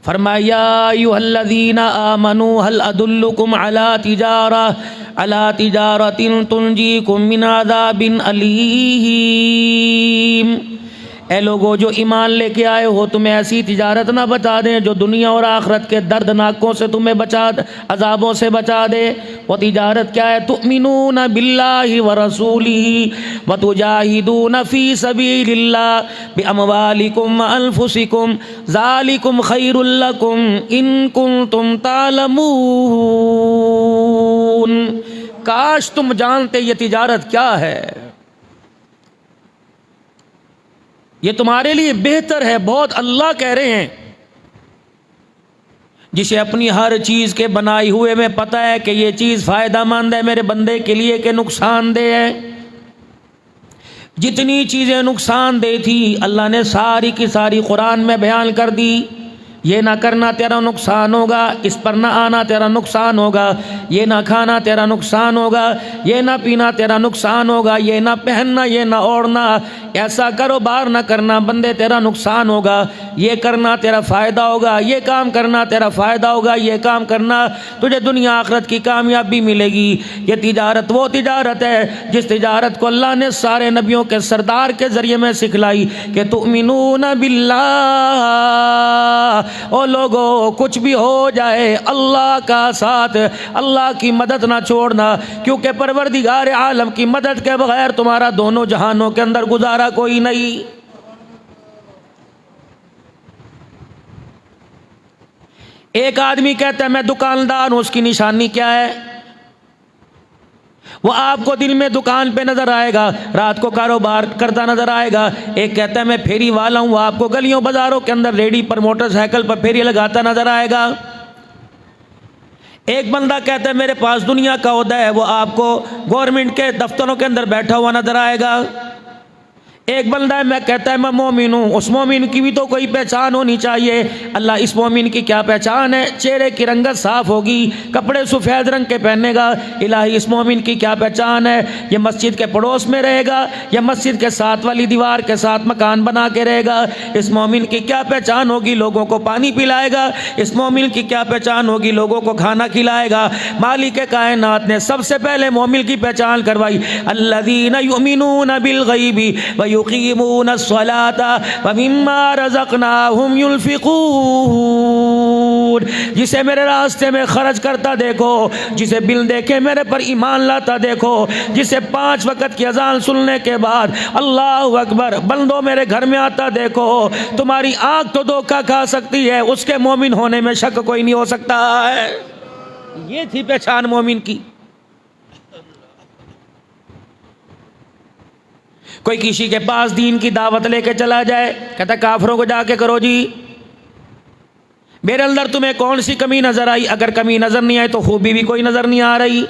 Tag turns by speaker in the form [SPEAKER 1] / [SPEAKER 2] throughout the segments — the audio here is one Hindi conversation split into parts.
[SPEAKER 1] फरमाया अय्युहल्लज़ीना आमनू हल अदुल्लुकुम अला तिजारतिन तुनजीकुम मिन अज़ाबिन अलीम। ए लोगो जो ईमान लेके आए हो, तुम्हें ऐसी तिजारत ना बता दें जो दुनिया और आखिरत के दर्दनाकों से तुम्हें अजाबों से बचा दे। वो तिजारत क्या है? तुमिनूना बिल्लाहि व रसूलिही व तुजाहिदूना फी सबीलिल्लाह बिअमवालिकुम व अनफुसिकुम ज़ालिकुम खैरुल लकुम इन कुंतुम तालमून। काश तुम जानते ये तिजारत क्या है, ये तुम्हारे लिए बेहतर है बहुत। अल्लाह कह रहे हैं जिसे अपनी हर चीज के बनाई हुए में पता है कि ये चीज फायदामंद है मेरे बंदे के लिए कि नुकसानदेह है। जितनी चीजें नुकसानदेह थी अल्लाह ने सारी की सारी कुरान में बयान कर दी। ये ना करना तेरा नुकसान होगा, इस पर ना आना तेरा नुकसान होगा, ये ना खाना तेरा नुकसान होगा, ये ना पीना तेरा नुकसान होगा, ये ना पहनना, ये ना ओढ़ना, ऐसा कारोबार ना करना बंदे तेरा नुकसान होगा, ये करना तेरा फ़ायदा होगा, ये काम करना तेरा फ़ायदा होगा, ये काम करना तुझे दुनिया आखिरत की कामयाबी मिलेगी। ये तिजारत वो तिजारत है जिस तिजारत को अल्लाह ने सारे नबियों के सरदार के ज़रिए में सिखलाई कि तुमिनूना बिल्लाह। ओ लोगो कुछ भी हो जाए अल्लाह का साथ, अल्लाह की मदद ना छोड़ना, क्योंकि परवरदिगार आलम की मदद के बगैर तुम्हारा दोनों जहानों के अंदर गुजारा कोई नहीं। एक आदमी कहता है मैं दुकानदार हूं, उसकी निशानी क्या है? वो आपको दिन में दुकान पे नजर आएगा, रात को कारोबार करता नजर आएगा। एक कहता है मैं फेरी वाला हूं, वो आपको गलियों बाजारों के अंदर रेडी पर मोटरसाइकिल पर फेरी लगाता नजर आएगा। एक बंदा कहता है मेरे पास दुनिया का ओहदा है, वो आपको गवर्नमेंट के दफ्तरों के अंदर बैठा हुआ नजर आएगा। एक बंदा है मैं कहता है मैं मोमिन हूँ, उस मोमिन की भी तो कोई पहचान होनी चाहिए। अल्लाह इस मोमिन की क्या पहचान है? चेहरे की रंगत साफ होगी, कपड़े सफ़ेद रंग के पहनेगा। इलाही इस मोमिन की क्या पहचान है? ये मस्जिद के पड़ोस में रहेगा या मस्जिद के साथ वाली दीवार के साथ मकान बना के रहेगा। इस मोमिन की क्या पहचान होगी? लोगों को पानी पिलाएगा। इस मोमिन की क्या पहचान होगी? लोगों को खाना खिलाएगा। मालिक कायनात ने सबसे पहले मोमिन की पहचान करवाई, अल्लज़ीना युमिनूना बिल गैबी व युकीमूना अस्सलाता व मिम्मा रज़क़नाहुम युनफ़िक़ून। जिसे मेरे रास्ते में खर्च करता देखो, जिसे बिल देखे मेरे पर ईमान लाता देखो, जिसे 5 वक़्त की अज़ान सुनने के बाद अल्लाहु अकबर बंदो मेरे घर में आता देखो। तुम्हारी आँख तो धोखा खा सकती है, उसके मोमिन होने में शक कोई नहीं हो सकता है। ये थी पहचान मोमिन की। कोई किसी के पास दीन की दावत लेके चला जाए, कहता काफरों को जाके करो जी, मेरे अंदर तुम्हें कौन सी कमी नजर आई? अगर कमी नजर नहीं आई तो खूबी भी कोई नजर नहीं आ रही।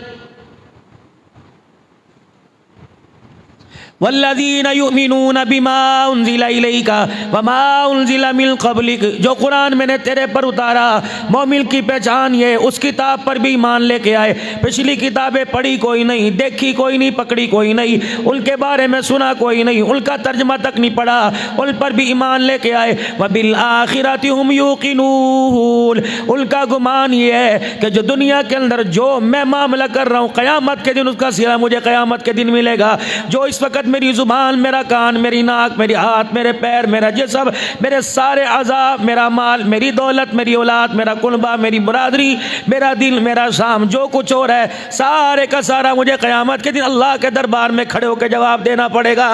[SPEAKER 1] वल्लज़ीना युमिनूना बिमा उन्ज़िला इलैका वमा उन्ज़िला मिन क़ब्लिक। जो कुरान मैंने तेरे पर उतारा, मोमिन की पहचान ये, उस किताब पर भी ईमान लेके आए। पिछली किताबें पढ़ी कोई नहीं, देखी कोई नहीं, पकड़ी कोई नहीं, उनके बारे में सुना कोई नहीं, उनका तर्जमा तक नहीं पढ़ा, उन पर भी ईमान लेके आए। व बिल आखिरति हुम यूक़िनून। उनका गुमान ये है कि जो दुनिया के अंदर जो मैं मामला कर रहा हूँ, क़यामत के दिन उसका सिला मुझे क़यामत के दिन मिलेगा। जो इस वक्त मेरी जुबान, मेरा कान, मेरी नाक, मेरी हाथ, मेरे पैर, मेरा जिस्म, मेरे सारे अज़ा, मेरा माल, मेरी दौलत, मेरी औलाद, मेरा कुनबा, मेरी बरादरी, मेरा दिल, मेरा शाम, जो कुछ हो रहा है सारे का सारा मुझे क़यामत के दिन अल्लाह के दरबार में खड़े होकर जवाब देना पड़ेगा।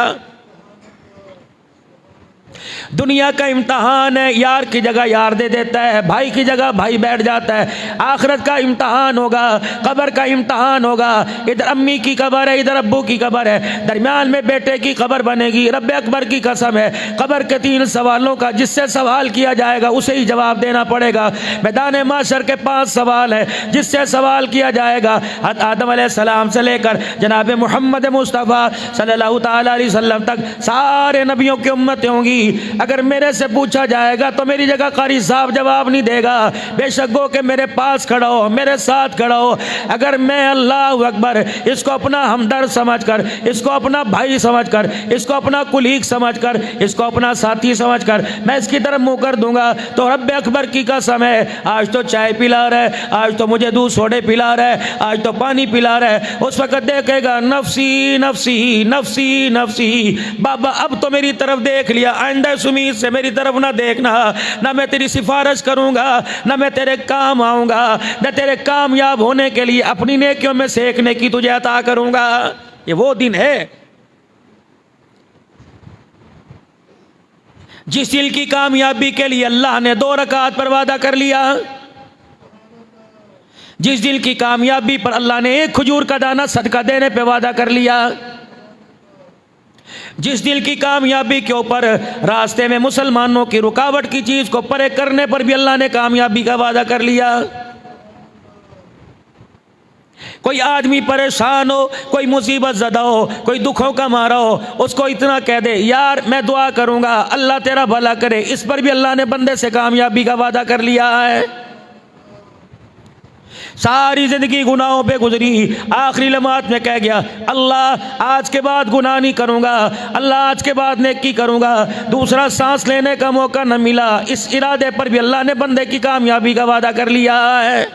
[SPEAKER 1] दुनिया का इम्तहान है, यार की जगह यार दे देता है, भाई की जगह भाई बैठ जाता है। आखिरत का इम्तहान होगा, कब्र का इम्तहान होगा। इधर अम्मी की कब्र है, इधर अब्बू की कब्र है, दरमियान में बेटे की कब्र बनेगी। रब अकबर की कसम है, कब्र के 3 सवालों का जिससे सवाल किया जाएगा उसे ही जवाब देना पड़ेगा। मैदान माशर के 5 सवाल है जिससे सवाल किया जाएगा। आदम अलैहिस्सलाम से लेकर जनाब मोहम्मद मुस्तफ़ा सल्लल्लाहु तआला अलैहि वसल्लम तक सारे नबियों की उम्मतें होंगी। अगर मेरे से पूछा जाएगा तो मेरी जगह कारी साहब जवाब नहीं देगा, बेशक गो के मेरे पास खड़ा हो, मेरे साथ खड़ा हो। अगर मैं अल्लाह अकबर इसको अपना हमदर्द समझकर, इसको अपना भाई समझकर, इसको अपना कुलीग समझकर, इसको अपना साथी समझकर मैं इसकी तरफ मुंह कर दूंगा तो रब अकबर की कसम है, आज तो चाय पिला रहा है, आज तो मुझे दूध सोडे पिला रहा है, आज तो पानी पिला रहा है, उस वक्त देखेगा नफसी नफसी नफसी नफसी। बाबा अब तो मेरी तरफ देख लिया, आइंदा सुमीत से मेरी तरफ ना देखना, ना मैं तेरी सिफारिश करूंगा, ना मैं तेरे काम आऊंगा, ना तेरे कामयाब होने के लिए अपनी नेकियों में सेकने की तुझे अता करूंगा। ये वो दिन है जिस दिल की कामयाबी के लिए अल्लाह ने 2 रकात पर वादा कर लिया, जिस दिल की कामयाबी पर अल्लाह ने 1 खजूर का दाना सदका देने पे वादा कर लिया, जिस दिल की कामयाबी के ऊपर रास्ते में मुसलमानों की रुकावट की चीज को परे करने पर भी अल्लाह ने कामयाबी का वादा कर लिया। कोई आदमी परेशान हो, कोई मुसीबत ज़दा हो, कोई दुखों का मारा हो, उसको इतना कह दे यार मैं दुआ करूंगा अल्लाह तेरा भला करे, इस पर भी अल्लाह ने बंदे से कामयाबी का वादा कर लिया है। सारी जिंदगी गुनाहों पे गुजरी, आखिरी लम्हात में कह गया अल्लाह आज के बाद गुनाह नहीं करूंगा, अल्लाह आज के बाद नेकी करूंगा, दूसरा सांस लेने का मौका न मिला, इस इरादे पर भी अल्लाह ने बंदे की कामयाबी का वादा कर लिया है।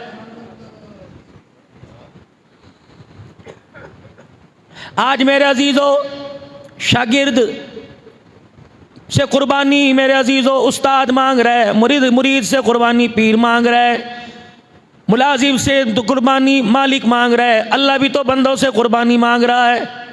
[SPEAKER 1] आज मेरे अजीजों शागिर्द से कुर्बानी, मेरे अजीजों उस्ताद मांग रहा है, मुरीद से कुर्बानी पीर मांग रहा है, मुलाजिम से कुर्बानी मालिक मांग रहा है, अल्लाह भी तो बंदों से कुर्बानी मांग रहा है।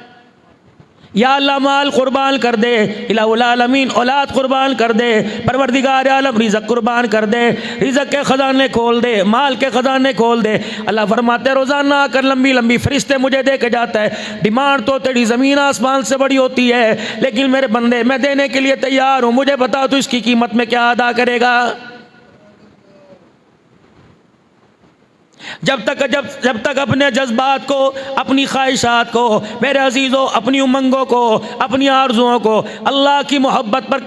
[SPEAKER 1] या अल्लाह माल कुर्बान कर दे, इलाहुल आलमीन औलाद कुर्बान कर दे, परवरदिगार आलम रिज़्क़ कुर्बान कर दे, रिज़्क़ के ख़जाने खोल दे, माल के ख़जाने खोल दे। अल्लाह फरमाते रोज़ाना आकर लंबी लंबी फरिश्ते मुझे दे के जाता है, डिमांड तो तेरी ज़मीन आसमान से बड़ी होती है, लेकिन मेरे बंदे मैं देने के लिए तैयार हूँ, मुझे बता तू इसकी कीमत में क्या अदा करेगा। जब तक अपने जज्बात को, अपनी ख्वाहिशात को, मेरे अजीज़ों अपनी उमंगों को, अपनी आरजुओं को अल्लाह की मोहब्बत पर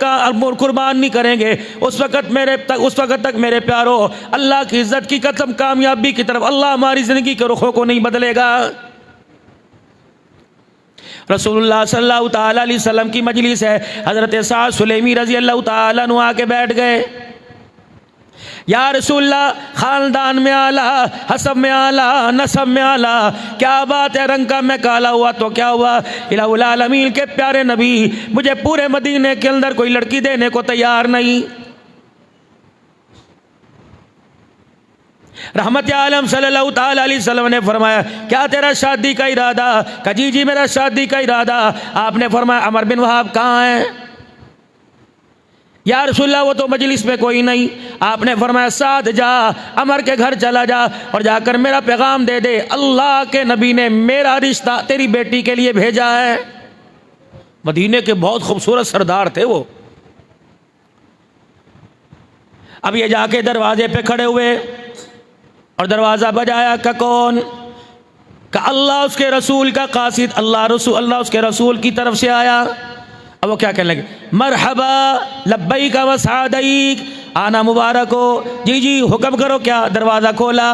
[SPEAKER 1] कुर्बान नहीं करेंगे, उस वक़्त तक मेरे प्यारों अल्लाह की इज़्ज़त की कसम कामयाबी की तरफ अल्लाह हमारी ज़िंदगी के रुखों को नहीं बदलेगा। रसूलुल्लाह सल्लल्लाहु ताला अलैहि वसल्लम की मजलिस है, हज़रत साद सुलेमी रज़ी अल्लाह ताला अन्हु आके बैठ गए। या रसूलल्लाह ख़ानदान में आला, हसब में आला, नसब में आला, क्या बात है, रंग का मैं काला हुआ तो क्या हुआ, इलाहुल आलमीन के प्यारे नबी मुझे पूरे मदीने के अंदर कोई लड़की देने को तैयार नहीं। रहमत आलम सल्लल्लाहु ताला अलैहि वसल्लम ने फरमाया क्या तेरा शादी का इरादा, कहा जी मेरा शादी का इरादा। आपने फरमाया अमर बिन वहाब कहाँ है? या रसूलल्लाह वो तो मजलिस में कोई नहीं। आपने फरमाया साथ जा, अमर के घर चला जा और जाकर मेरा पैगाम दे दे, अल्लाह के नबी ने मेरा रिश्ता तेरी बेटी के लिए भेजा है। मदीने के बहुत खूबसूरत सरदार थे वो। अब ये जाके दरवाजे पे खड़े हुए और दरवाज़ा बजाया का कौन? का अल्लाह उसके रसूल का कासिद, अल्लाह उसके रसूल की तरफ से आया। अब वो क्या कहने लगे, मरहबा लब्बैक व सअदैक, आना मुबारक हो, जी हुक्म करो क्या। दरवाज़ा खोला,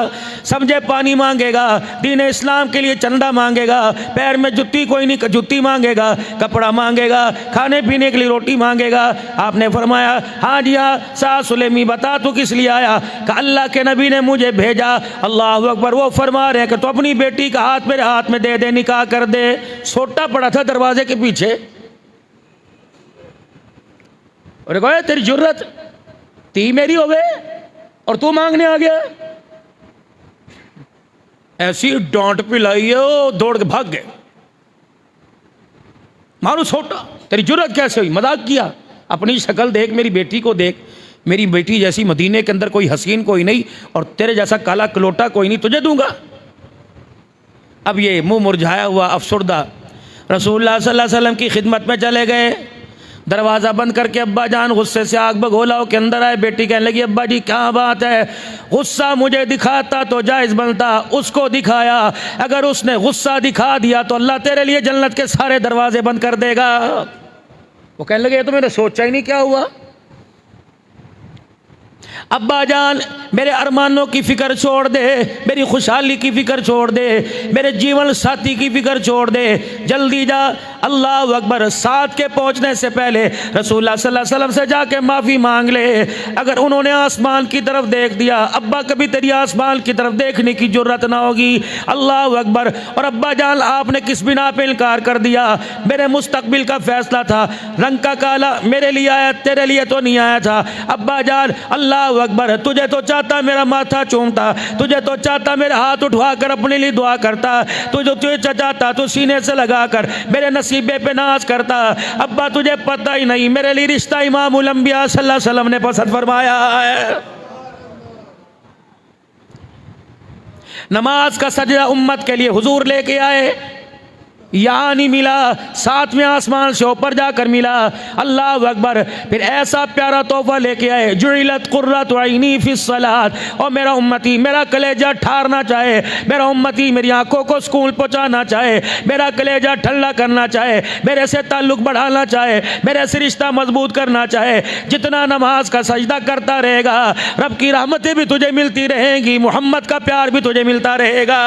[SPEAKER 1] समझे पानी मांगेगा, दीन इस्लाम के लिए चंदा मांगेगा, पैर में जुत्ती कोई नहीं, जुत्ती मांगेगा, कपड़ा मांगेगा, खाने पीने के लिए रोटी मांगेगा। आपने फरमाया हाँ जी हाँ साद सुलेमी बता तू किस लिए आया? कि अल्लाह के नबी ने मुझे भेजा। अल्लाह अकबर। वो फरमा रहे हैं कि तो अपनी बेटी का हाथ मेरे हाथ में दे दे, निकाह कर दे। सोटा पड़ा था दरवाजे के पीछे और कहा तेरी जुर्रत ती मेरी हो गए और तू मांगने आ गया। ऐसी डांट पिलाई हो, दौड़ के भाग गए। मारू छोटा, तेरी जुर्रत कैसे हुई? मजाक किया। अपनी शक्ल देख, मेरी बेटी को देख, मेरी बेटी जैसी मदीने के अंदर कोई हसीन कोई नहीं और तेरे जैसा काला कलोटा कोई नहीं, तुझे दूंगा। अब ये मुंह मुरझाया हुआ अफसुर्दा रसूलुल्लाह सल्लल्लाहु अलैहि वसल्लम की खिदमत में चले गए। दरवाज़ा बंद करके अब्बा जान गुस्से से आग बगोला के अंदर आए। बेटी कहने लगी अब्बा जी क्या बात है? गुस्सा मुझे दिखाता तो जायज़ बनता, उसको दिखाया। अगर उसने गुस्सा दिखा दिया तो अल्लाह तेरे लिए जन्नत के सारे दरवाजे बंद कर देगा। वो कहने लगे ये तो मैंने सोचा ही नहीं, क्या हुआ? अब्बा जान मेरे अरमानों की फिक्र छोड़ दे, मेरी खुशहाली की फिक्र छोड़ दे, मेरे जीवन साथी की फिक्र छोड़ दे, जल्दी जा। अल्लाह अकबर। साथ के पहुंचने से पहले रसूलुल्लाह सल्लल्लाहु अलैहि वसल्लम से जाके माफ़ी मांग ले। अगर उन्होंने आसमान की तरफ देख दिया, अब्बा कभी तेरी आसमान की तरफ देखने की जरूरत ना होगी। अल्लाह अकबर। और अब्बा जान आपने किस बिना पे इनकार कर दिया? मेरे मुस्तकबिल का फैसला था, रंग का काला मेरे लिए आया, तेरे लिए तो नहीं आया था। अब्बा जान अल्लाह अकबर, तुझे तो चाहता मेरा माथा चूमता, तुझे तो चाहता मेरे हाथ उठवा कर अपने लिए दुआ करता, तुझे चाहता तो सीने से लगा कर मेरे नसीबे पे नाज करता। अब्बा तुझे पता ही नहीं, मेरे लिए रिश्ता इमामुल अंबिया सल्लल्लाहु अलैहि वसल्लम ने पसंद फरमाया है। नमाज का सजदा उम्मत के लिए हुजूर लेके आए, यहाँ नहीं मिला, सातवें आसमान से ऊपर जाकर मिला। अल्लाह अकबर। फिर ऐसा प्यारा तोहफा लेके आए, जुइलत कुर्रतु ऐनी फिस सलात। और मेरा उम्मती मेरा कलेजा ठारना चाहे, मेरा उम्मती मेरी आंखों को स्कूल पहुँचाना चाहे, मेरा कलेजा ठंडा करना चाहे, मेरे से ताल्लुक बढ़ाना चाहे, मेरे से रिश्ता मजबूत करना चाहे, जितना नमाज का सजदा करता रहेगा रब की रहमतें भी तुझे मिलती रहेंगी, मोहम्मद का प्यार भी तुझे मिलता रहेगा।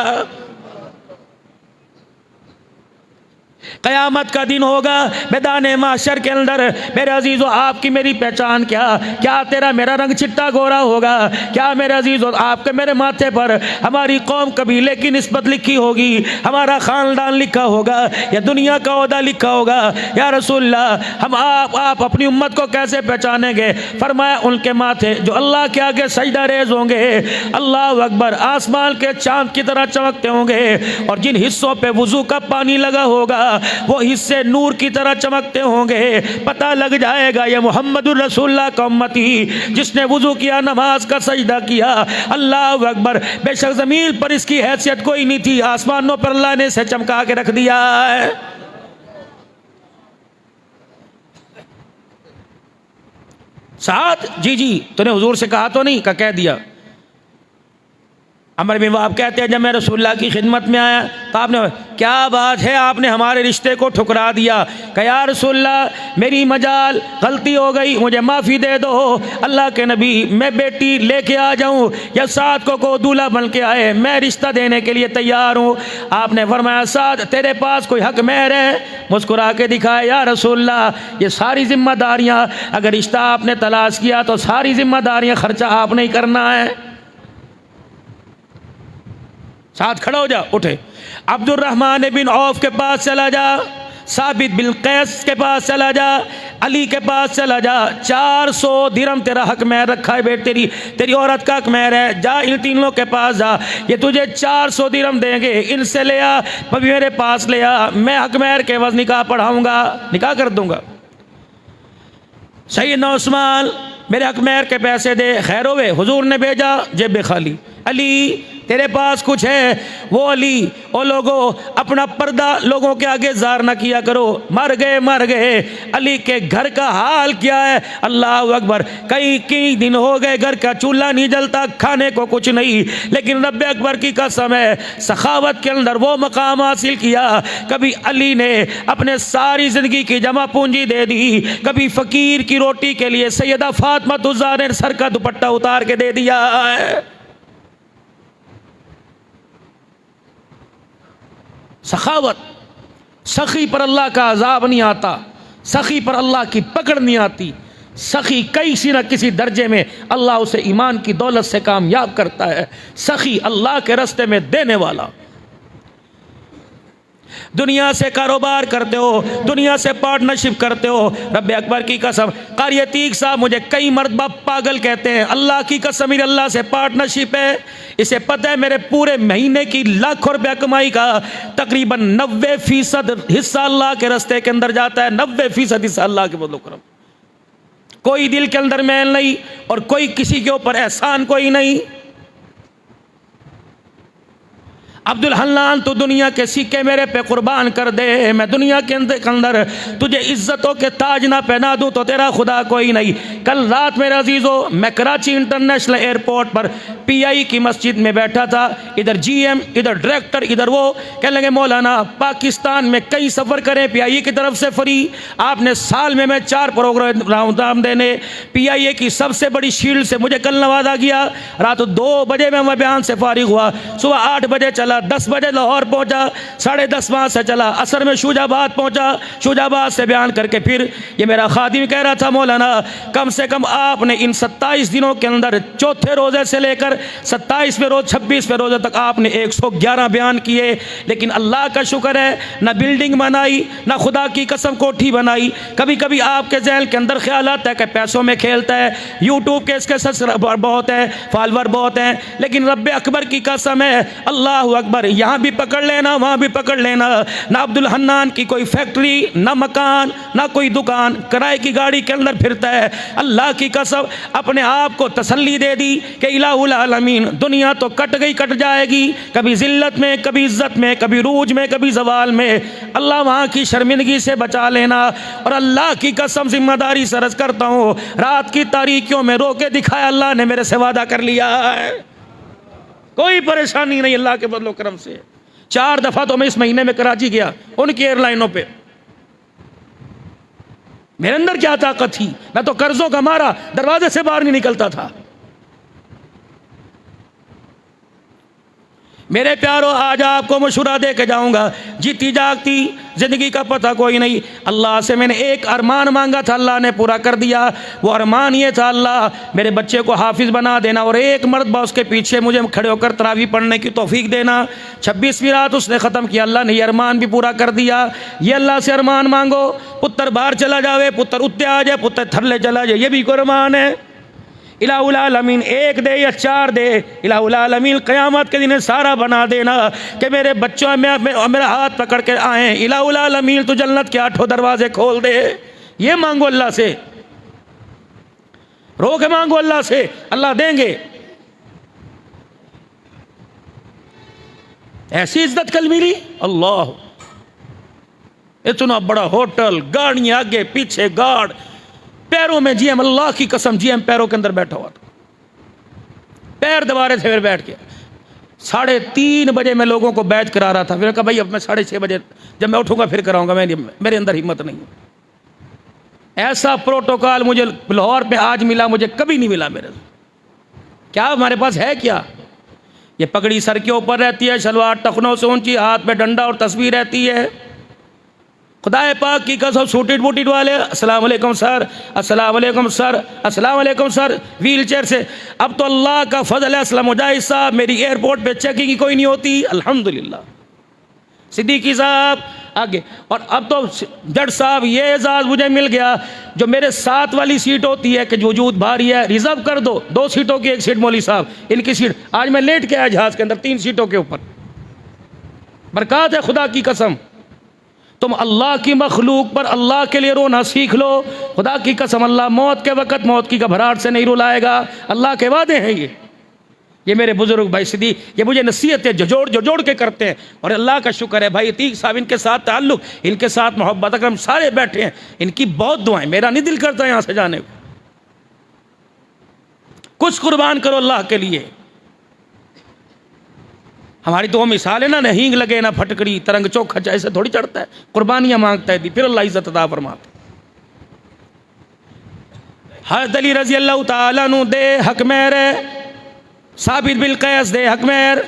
[SPEAKER 1] क़यामत का दिन होगा मैदान माशर के अंदर, मेरे अजीज़ों आपकी मेरी पहचान क्या? क्या तेरा मेरा रंग चिट्टा गोरा होगा? क्या मेरे अजीज़ों आपके मेरे माथे पर हमारी कौम कबीले की निस्बत लिखी होगी, हमारा ख़ानदान लिखा होगा, या दुनिया का ओहदा लिखा होगा? या रसूलल्लाह हम आप अपनी उम्मत को कैसे पहचानेंगे? फरमाया उनके माथे जो अल्लाह के आगे सजदा रेज़ होंगे, अल्लाह अकबर, आसमान के चाँद की तरह चमकते होंगे, और जिन हिस्सों पे वुज़ू का पानी लगा होगा वो हिस्से नूर की तरह चमकते होंगे। पता लग जाएगा ये मोहम्मदुर रसूलुल्लाह का उम्मती, जिसने वुजू किया, नमाज का सजदा किया। अल्लाह अकबर। बेशक ज़मीन पर इसकी हैसियत कोई नहीं थी, आसमानों पर अल्लाह ने इसे चमका के रख दिया है। साथ जी तूने हुजूर से कहा तो नहीं? का कह दिया। अमर बिन वाब कहते हैं जब मैं रसूलुल्लाह की खिदमत में आया तो आपने, क्या बात है आपने हमारे रिश्ते को ठुकरा दिया? कहा या रसूलुल्लाह मेरी मजाल गलती हो गई, मुझे माफ़ी दे दो। अल्लाह के नबी मैं बेटी लेके आ जाऊँ या साथ को दूल्हा बन के आए, मैं रिश्ता देने के लिए तैयार हूँ। आपने फरमाया साथ तेरे पास कोई हक मेहर है? मुस्कुरा के दिखाया या रसूलुल्लाह ये सारी जिम्मेदारियाँ, अगर रिश्ता आपने तलाश किया तो सारी जिम्मेदारियाँ खर्चा आपने ही करना है। साथ खड़ा हो जा, उठे। अब्दुर्रहमान बिन औफ के पास चला जा, साबित बिन कैस के पास चला जा, अली के पास चला जा। 400 दिरहम तेरा हक मेहर रखा है बेट, तेरी औरत का हक मेहर है, जा इन तीनों के पास जा, ये तुझे 400 दिरहम देंगे, इनसे ले आ, कभी मेरे पास ले आ, मैं हक मेहर के वज़ निकाह पढ़ाऊँगा, निकाह कर दूँगा। सैयदना उस्मान मेरे हक मेहर के पैसे दे। खैर होवे, हुजूर ने भेजा, जेब खाली। अली तेरे पास कुछ है? वो अली, ओ लोगों अपना पर्दा लोगों के आगे ज़ार ना किया करो, मर गए। अली के घर का हाल क्या है? अल्लाह अकबर। कई दिन हो गए घर का चूल्हा नहीं जलता, खाने को कुछ नहीं, लेकिन रब्बे अकबर की कसम है सखावत के अंदर वो मकाम हासिल किया। कभी अली ने अपने सारी ज़िंदगी की जमा पूंजी दे दी, कभी फ़कीर की रोटी के लिए सैयदा फातिमा तुज़्ज़ा ने सर का दुपट्टा उतार के दे दिया है। सखावत। सखी पर अल्लाह का अजाब नहीं आता, सखी पर अल्लाह की पकड़ नहीं आती। सखी किसी न किसी दर्जे में अल्लाह उसे ईमान की दौलत से कामयाब करता है। सखी अल्लाह के रास्ते में देने वाला। दुनिया से कारोबार करते हो, दुनिया से पार्टनरशिप करते हो, रब्बे अकबर की कसम, कारी अतीक साहब मुझे कई मर्तबा पागल कहते हैं, अल्लाह की कसम मेरे अल्लाह से पार्टनरशिप है, इसे पता है मेरे पूरे महीने की लाखों रुपया कमाई का तकरीबन 90% हिस्सा अल्लाह के रास्ते के अंदर जाता है। 90% हिस्सा अल्लाह के बदलो करम। कोई दिल के अंदर मैल नहीं और कोई किसी के ऊपर एहसान कोई नहीं। अब्दुल हन्नान तू दुनिया के सिक्के मेरे पे कुर्बान कर दे, मैं दुनिया के अंदर तुझे इज्जतों के ताज ना पहना दूं तो तेरा खुदा कोई नहीं। कल रात मेरे अजीज़ों मैं कराची इंटरनेशनल एयरपोर्ट पर PI की मस्जिद में बैठा था, इधर GM इधर डायरेक्टर इधर वो कहने लगे मौलाना पाकिस्तान में कई सफ़र करें PIA की तरफ से फ्री, आपने साल में मैं 4 प्रोग्राम देने, PIA की सबसे बड़ी शील्ड से मुझे कल नवाजा गया। रात 2 बजे में मैं बयान से फारिग हुआ, सुबह 8 बजे चला, 10 बजे लाहौर पहुंचा, 10:30 वहाँ से चला, असर में शुजाबाद पहुंचा, शुजाबाद से बयान करके फिर ये मेरा खादिम कह रहा था मौलाना कम से कम आपने इन 27 दिनों के अंदर चौथे रोज़े से लेकर 27वें रोज़ 26वें रोज़े तक आपने 111 बयान किए, लेकिन अल्लाह का शुक्र है ना बिल्डिंग बनाई ना खुदा की कसम कोठी बनाई। कभी कभी आपके जहन के अंदर ख्याल आता है कि पैसों में खेलता है, यूट्यूब के इसके सब्सक्राइबर बहुत है, फॉलोअर बहुत हैं, लेकिन रब्बे अकबर की कसम है, अल्लाह अकबर, यहाँ भी पकड़ लेना वहाँ भी पकड़ लेना, ना अब्दुल हन्नान की कोई फैक्ट्री ना मकान ना कोई दुकान, किराए की गाड़ी के अंदर फिरता है। अल्लाह की कसम अपने आप को तसल्ली दे दी कि इलाहुल आलमीन दुनिया तो कट गई कट जाएगी, कभी जिल्लत में कभी इज्जत में कभी रूज में कभी जवाल में, अल्लाह वहाँ की शर्मिंदगी से बचा लेना। और अल्लाह की कसम जिम्मेदारी से अर्ज़ करता हूँ, रात की तारीकियों में रोके दिखाया अल्लाह ने मेरे से वादा कर लिया है, कोई परेशानी नहीं अल्लाह के बदलो करम से। 4 दफ़ा तो मैं इस महीने में कराची गया उनकी एयरलाइनों पे, मेरे अंदर क्या ताकत थी, मैं तो कर्जों का मारा दरवाजे से बाहर नहीं निकलता था। मेरे प्यारों आज आपको मशुरा दे के जाऊंगा, जीती जागती ज़िंदगी का पता कोई नहीं। अल्लाह से मैंने एक अरमान मांगा था, अल्लाह ने पूरा कर दिया। वो अरमान ये था अल्लाह मेरे बच्चे को हाफिज़ बना देना और एक मरतबा उसके पीछे मुझे खड़े होकर तरावी पढ़ने की तौफीक देना। 26वीं रात उसने ख़त्म किया, अल्लाह ने ये अरमान भी पूरा कर दिया। ये अल्लाह से अरमान मांगो, पुत्र बाहर चला जावे, पुत्र उत्ते आ जाए, पुत्र थल्ले चला जाए, ये भी कोई अरमान है। इलाहुल आलमीन 1 दे या 4 दे, इलाहुल आलमीन क़यामत के दिन सारा बना देना कि मेरे बच्चों में मेरा हाथ पकड़ के आए, इलाहुल आलमीन तो जन्नत के 8 दरवाजे खोल दे। ये मांगो अल्लाह से, रो के मांगो अल्लाह से, अल्लाह देंगे। ऐसी इज्जत कल मिली, अल्लाह इतना बड़ा होटल, गाड़ियां आगे पीछे गार्ड, पैरों में GM, अल्लाह की कसम GM पैरों के अंदर बैठा हुआ था, पैर दबा रहे थे, फिर बैठ गया। 3:30 बजे मैं लोगों को बैच करा रहा था, फिर कहा भाई अब मैं 6:30 बजे जब मैं उठूंगा फिर कराऊंगा, मेरे अंदर हिम्मत नहीं। ऐसा प्रोटोकॉल मुझे लाहौर पे आज मिला, मुझे कभी नहीं मिला मेरे। क्या हमारे पास है क्या? ये पगड़ी सर के ऊपर रहती है, शलवार टखनों से ऊंची, हाथ में डंडा और तस्वीर रहती है। खुदाए पाक की कसम सूटेड बूटेड वाले अस्सलाम वालेकुम सर, अस्सलाम वालेकुम सर, अस्सलाम वालेकुम सर, व्हील चेयर से। अब तो अल्लाह का फजल है, असलम मुजाहिद साहब मेरी एयरपोर्ट पे चेकिंग की कोई नहीं होती, अल्हम्दुलिल्लाह। सिद्दीकी साहब आगे, और अब तो जज साहब ये एजाज़ मुझे मिल गया, जो मेरे साथ वाली सीट होती है कि वजूद भारी है रिजर्व कर दो, 2 सीटों की 1 सीट मौली साहब, इनकी सीट। आज मैं लेट के आया जहाज़ के अंदर 3 सीटों के ऊपर, बरकत है खुदा की कसम। तुम अल्लाह की मखलूक पर अल्लाह के लिए रोना सीख लो, खुदा की कसम अल्लाह मौत के वक़्त मौत की घबराहट से नहीं रुलाएगा, अल्लाह के वादे हैं ये मेरे बुजुर्ग भाई सिद्दी, ये मुझे नसीहतें जोड़ के करते हैं। और अल्लाह का शुक्र है भाई अतीक साहब, इनके साथ ताल्लुक़, इनके साथ मोहब्बत, अगर हम सारे बैठे हैं, इनकी बहुत दुआएं, मेरा नहीं दिल करता यहाँ से जाने को। कुछ कुर्बान करो अल्लाह के लिए। हमारी तो वो मिसाल है ना हींग लगे ना फटकड़ी, तरंग चोखा ऐसे थोड़ी चढ़ता है, कुर्बानियां मांगता है फिर अल्लाह इज्जत अता फरमाता। हज़रत अली रज़ी अल्लाह तआला अन्हु दे हक मेरे, साबित बिल कैस दे हक मेर,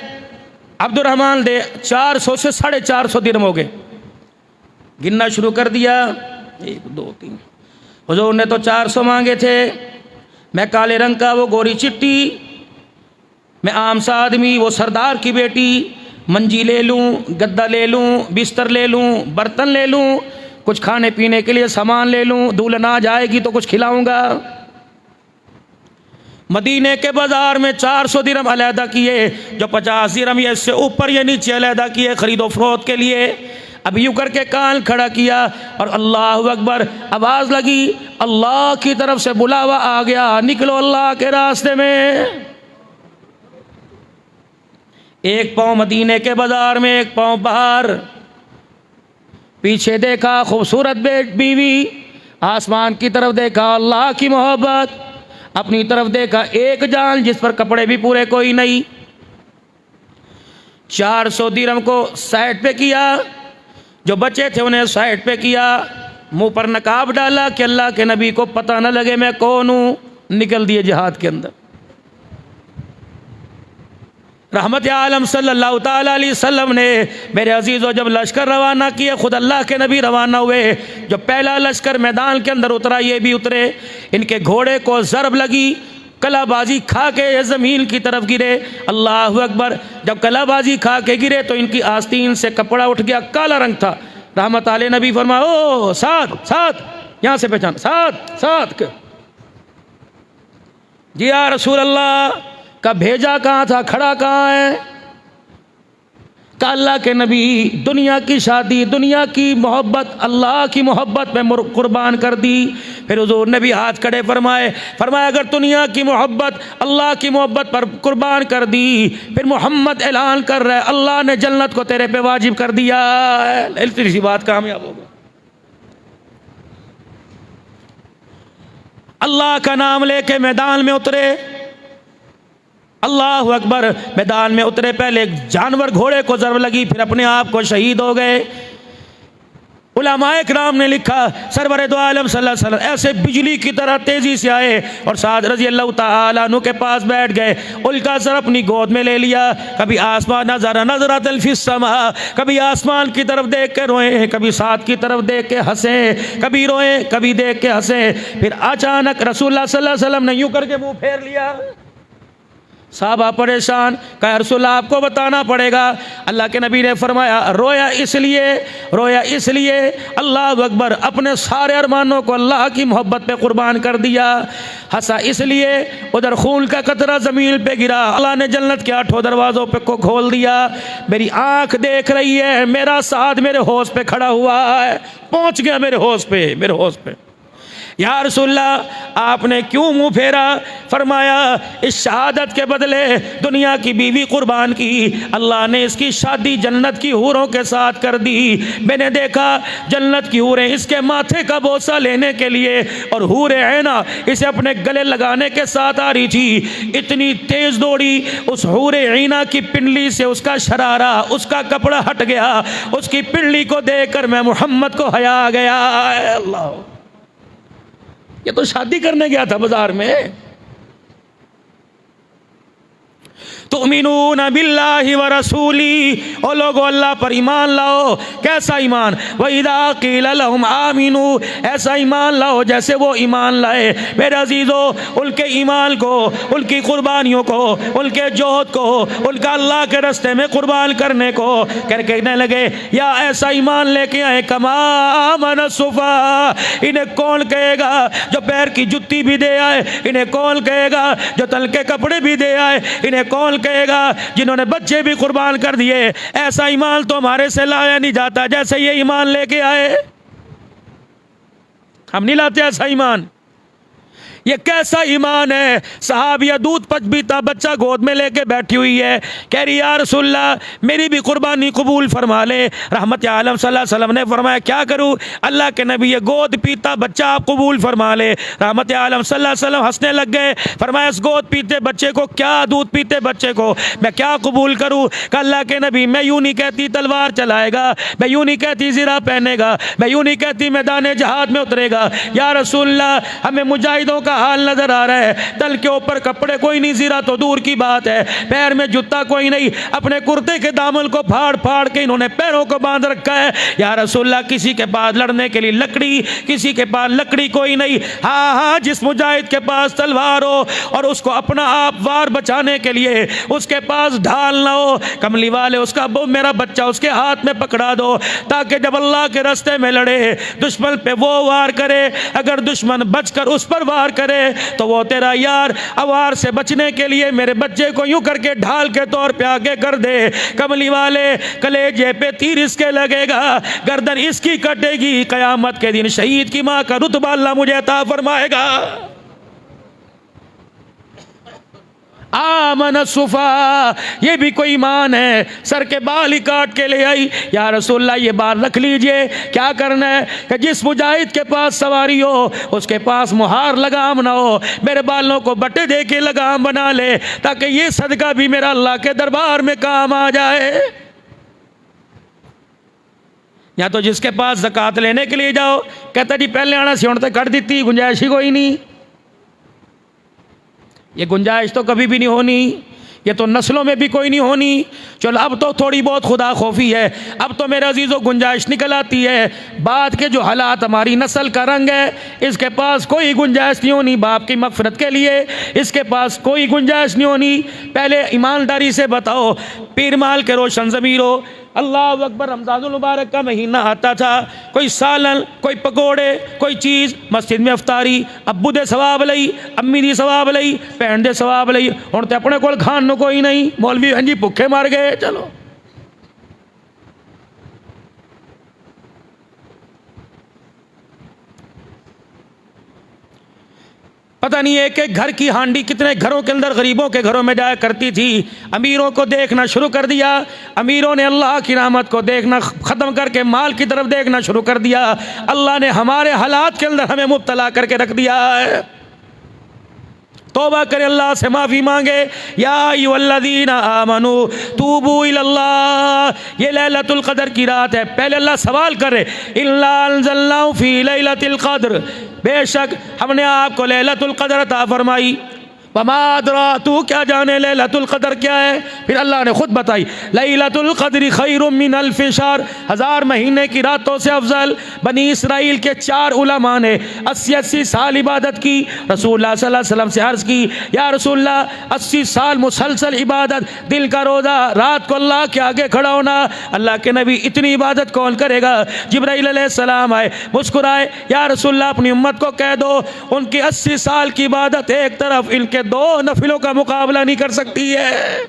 [SPEAKER 1] अब्दुर्रहमान दे 400 से 450 दिरहम हो गए। गिनना शुरू कर दिया, 1 2 3, हुजूर ने तो 400 मांगे थे, मैं काले रंग का वो गोरी चिट्टी, मैं आम सा आदमी वो सरदार की बेटी, मंजी ले लूँ, गद्दा ले लूँ, बिस्तर ले लूँ, बर्तन ले लूँ, कुछ खाने पीने के लिए सामान ले लूँ, दुल्हन आ जाएगी तो कुछ खिलाऊंगा। मदीने के बाज़ार में 400 दिरहम अलहदा किए, जो 50 दिरहम या इससे ऊपर या नीचे अलहदा किए खरीदो फरोख्त के लिए। अब यूँ करके कान खड़ा किया और अल्लाह अकबर आवाज़ लगी, अल्लाह की तरफ से बुलावा आ गया, निकलो अल्लाह के रास्ते में। एक पाँव मदीने के बाजार में, एक पाँव बाहर। पीछे देखा खूबसूरत बीवी, आसमान की तरफ देखा अल्लाह की मोहब्बत, अपनी तरफ देखा एक जान जिस पर कपड़े भी पूरे कोई नहीं। 400 दिरहम को साइड पे किया, जो बच्चे थे उन्हें साइड पे किया, मुंह पर नकाब डाला कि अल्लाह के नबी को पता न लगे मैं कौन हूँ। निकल दिए जिहाद के अंदर। रहमत आलम सल्लल्लाहु ताला अलैहि वसल्लम ने मेरे अजीज़ों जब लश्कर रवाना किया, खुद अल्लाह के नबी रवाना हुए, जो पहला लश्कर मैदान के अंदर उतरा ये भी उतरे, इनके घोड़े को ज़रब लगी, कलाबाजी खा के ये ज़मीन की तरफ गिरे। अल्लाह अकबर। जब कलाबाजी खा के गिरे तो इनकी आस्तीन से कपड़ा उठ गया, काला रंग था। रहमत आले नबी फरमा, ओ साथ साथ, यहाँ से पहचान, साथ साथ। जी या रसूल अल्लाह, का भेजा कहाँ था, खड़ा कहाँ है? का अल्लाह के नबी दुनिया की शादी, दुनिया की मोहब्बत अल्लाह की मोहब्बत में कुर्बान कर दी। फिर हुजूर ने भी हाथ खड़े फरमाए, अगर दुनिया की मोहब्बत अल्लाह की मोहब्बत पर कुर्बान कर दी, फिर मोहम्मद ऐलान कर रहे अल्लाह ने जन्नत को तेरे पे वाजिब कर दिया है। इसी बात कामयाब हो गई। अल्लाह का नाम लेके मैदान में उतरे, अल्लाह अकबर। मैदान में उतरे, पहले एक जानवर घोड़े को ज़रब लगी, फिर अपने आप को शहीद हो गए। उलमाए किराम ने लिखा सरवर दो आलम सल्लल्लाहु अलैहि वसल्लम ऐसे बिजली की तरह तेज़ी से आए और साद रज़ी अल्लाह तआला अन्हु के पास बैठ गए, उनका सर अपनी गोद में ले लिया। कभी आसमान नज़रतल फिस समा, कभी आसमान की तरफ देख के रोए, कभी साद की तरफ देख के हंसे, कभी रोए कभी देख के हंसे। फिर अचानक रसूलुल्लाह सल्लल्लाहु अलैहि वसल्लम ने यूँ करके मुँह फेर लिया। साहबा परेशान, कहा रसूलल्लाह आपको बताना पड़ेगा। अल्लाह के नबी ने फरमाया रोया इसलिए अल्लाह अकबर, अपने सारे अरमानों को अल्लाह की मोहब्बत पे कुर्बान कर दिया। हंसा इसलिए उधर खून का कतरा ज़मीन पे गिरा, अल्लाह ने जन्नत के 8 दरवाज़ों पे को खोल दिया। मेरी आँख देख रही है, मेरा साथ मेरे होश पे खड़ा हुआ है, पहुँच गया मेरे होश पे। या रसूलल्लाह आपने क्यों मुँह फेरा? फरमाया इस शहादत के बदले दुनिया की बीवी कुर्बान की, अल्लाह ने इसकी शादी जन्नत की हूरों के साथ कर दी। मैंने देखा जन्नत की हूरें इसके माथे का बोसा लेने के लिए और हूरे ऐना इसे अपने गले लगाने के साथ आ रही थी। इतनी तेज़ दौड़ी, उस हूरे ऐना की पिंडली से उसका शरारा, उसका कपड़ा हट गया। उसकी पिंडली को देखकर मैं मोहम्मद को हया आ गया। अल्लाह, ये तो शादी करने गया था बाजार में। तुमिनून बिल्लाहि व रसूली, ओ लोगो अल्लाह पर ईमान लाओ। कैसा ईमान? व इज़ा क़ीला लहुम आमिनू, ऐसा ईमान लाओ जैसे वो ईमान लाए। मेरे अजीज़ों, उनके ईमान को, उनकी कुर्बानियों को, उनके जोहद को, उनका अल्लाह के रास्ते में कुर्बान करने को कहने लगे या ऐसा ईमान लेके आए कमा आमन सुफा। इन्हें कौन कहेगा जो पैर की जुत्ती भी दे आए? इन्हें कौन कहेगा जो तल के कपड़े भी दे आए? इन्हें कौन कहेगा जिन्होंने बच्चे भी कुर्बान कर दिए? ऐसा ईमान तो हमारे से लाया नहीं जाता जैसे ये ईमान लेके आए। हम नहीं लाते ऐसा ईमान। ये कैसा ईमान है? सहाबिया दूध पीता बच्चा गोद में लेके बैठी हुई है, कह रही या रसूलल्लाह मेरी भी कुर्बानी कबूल फरमा ले। रहमत आलम सल्लल्लाहु अलैहि वसल्लम ने फरमाया क्या करूं? अल्लाह के नबी ये गोद पीता बच्चा आप कबूल फरमा ले। रहमत आलम सल्लल्लाहु अलैहि वसल्लम हंसने लग गए। फरमाया इस गोद पीते बच्चे को, क्या दूध पीते बच्चे को मैं क्या कबूल करूँ? अल्लाह के नबी मैं यूँ नहीं कहती तलवार चलाएगा, मैं यूँ नहीं कहती ज़िरा पहनेगा, मैं यूँ नहीं कहती मैदान जहाद में उतरेगा। या रसूलल्लाह हमें मुजाहिदों का हाल नजर आ रहा है, तल के ऊपर कपड़े कोई नहीं, ज़िरा तो दूर की बात है, पैर में जूता कोई नहीं, अपने कुर्ते के दामन को फाड़ फाड़ के इन्होंने पैरों को बांध रखा है। या रसूलल्लाह किसी के पास लड़ने के लिए लकड़ी, किसी के पास लकड़ी कोई नहीं। हाँ हाँ, जिस मुजाहिद के पास तलवार हो और उसको अपना आप वार बचाने के लिए उसके पास ढाल ना हो, कमली वाले उसका मेरा बच्चा उसके हाथ में पकड़ा दो ताकि जब अल्लाह के रास्ते में लड़े दुश्मन पे वो वार करे, अगर दुश्मन बचकर उस पर वार करे तो वो तेरा यार। अवार से बचने के लिए मेरे बच्चे को यूं करके ढाल के तौर पे आगे कर दे। कमली वाले कलेजे पे तीर इसके लगेगा, गर्दन इसकी कटेगी, कयामत के दिन शहीद की मां का रुतबा अल्लाह मुझे अता फरमाएगा। आमन सुफा, ये भी कोई ईमान है। सर के बाल ही काट के ले आई। या रसूलल्लाह ये बाल रख लीजिए, क्या करना है कि जिस मुजाहिद के पास सवारी हो उसके पास मुहार लगाम ना हो, मेरे बालों को बटे दे के लगाम बना ले ताकि ये सदका भी मेरा अल्लाह के दरबार में काम आ जाए। या तो जिसके पास ज़कात लेने के लिए जाओ, कहता जी पहले आना सी हुण तो कट दी, गुंजाइश ही कोई नहीं। ये गुंजाइश तो कभी भी नहीं होनी, ये तो नस्लों में भी कोई नहीं होनी। चलो अब तो थोड़ी बहुत खुदा खौफी है, अब तो मेरे अजीज़ों गुंजाइश निकल आती है। बाद के जो हालात हमारी नस्ल का रंग है, इसके पास कोई गुंजाइश नहीं होनी बाप की मगफरत के लिए, इसके पास कोई गुंजाइश नहीं होनी। पहले ईमानदारी से बताओ, पीर माल के रोशन ज़मीरो, अल्लाह अकबर, रमज़ानुल मुबारक का महीना आता था, कोई सालन, कोई पकोड़े, कोई चीज़, मस्जिद में अफ्तारी, अब्बू दे सवाब लई, अम्मी दी सवाब लई, भैन दे सवाब लई। हुण ते अपने कोल खान नूं कोई नहीं, मौलवी हां जी भुखे मर गए। चलो पता नहीं एक एक घर की हांडी कितने घरों के अंदर गरीबों के घरों में जाया करती थी। अमीरों को देखना शुरू कर दिया, अमीरों ने अल्लाह की रहमत को देखना ख़त्म करके माल की तरफ देखना शुरू कर दिया। अल्लाह ने हमारे हालात के अंदर हमें मुब्तला करके रख दिया है। तौबा करे, अल्लाह से माफ़ी मांगे। या अय्युहल्लज़ीना आमनू तूबू इलल्लाह, ये लैलतुल क़द्र की रात है। पहले अल्लाह सवाल करे, इन्ना अंज़लनाहु फ़ी लैलतिल क़द्र, बेशक हमने आपको लैलतुल क़द्र अता फरमाई। वमा अदरा, तू क्या जाने लैलतुल क़द्र क्या है। फिर अल्लाह ने खुद बताई, लैलतुल क़द्र खैरुम मिन अल्फ़ि शहर, 1000 महीने की रातों से अफजल। बनी इसराइल के 4 उलमा ने 80-80 साल इबादत की। रसूलुल्लाह सल्लल्लाहु अलैहि वसल्लम से अर्ज़ की, या रसूलल्लाह 80 साल मुसलसल इबादत, दिल का रोज़ा, रात को अल्लाह के आगे खड़ा होना। अल्लाह के नबी इतनी इबादत कौन करेगा। जिब्राइल अलैहिस्सलाम आए, मुस्कुराए, या रसूलल्लाह अपनी उम्मत को कह दो उनकी 80 साल की इबादत एक तरफ, इनके 2 नफिलों का मुकाबला नहीं कर सकती है।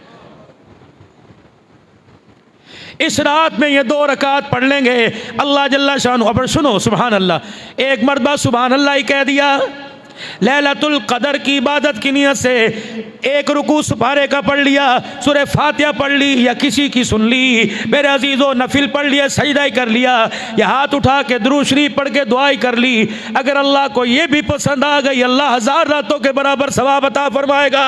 [SPEAKER 1] इस रात में ये 2 रकात पढ़ लेंगे अल्लाह जल्ला शान। अब सुनो, सुभान अल्लाह, एक मरतबा सुभान अल्लाह ही कह दिया। लैलतुल क़द्र की इबादत की नियत से एक रुकू सुपारे का पढ़ लिया, सूरह फातिहा पढ़ ली या किसी की सुन ली, मेरे अजीज़ों नफिल पढ़ लिया, सजदा ही कर लिया, या हाथ उठा के दुरूद शरीफ पढ़ के दुआ ही कर ली। अगर अल्लाह को ये भी पसंद आ गई, अल्लाह 1000 रातों के बराबर सवाब अता फरमाएगा।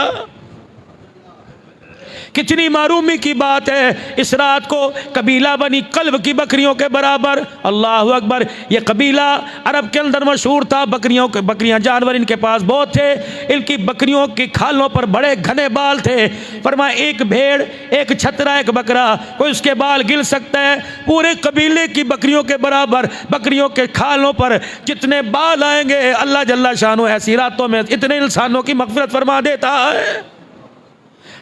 [SPEAKER 1] कितनी मारूमी की बात है। इस रात को कबीला बनी कल्ब की बकरियों के बराबर, अल्लाह अकबर, ये कबीला अरब के अंदर मशहूर था। बकरियां जानवर इनके पास बहुत थे, इनकी बकरियों की खालों पर बड़े घने बाल थे। फरमाया एक भेड़, एक छतरा, एक बकरा, कोई उसके बाल गिल सकता है। पूरे कबीले की बकरियों के बराबर बकरियों के खालों पर जितने बाल आएंगे, अल्लाह जल्ला शानो ऐसी रातों में इतने इंसानों की मग़फ़िरत फरमा देता है।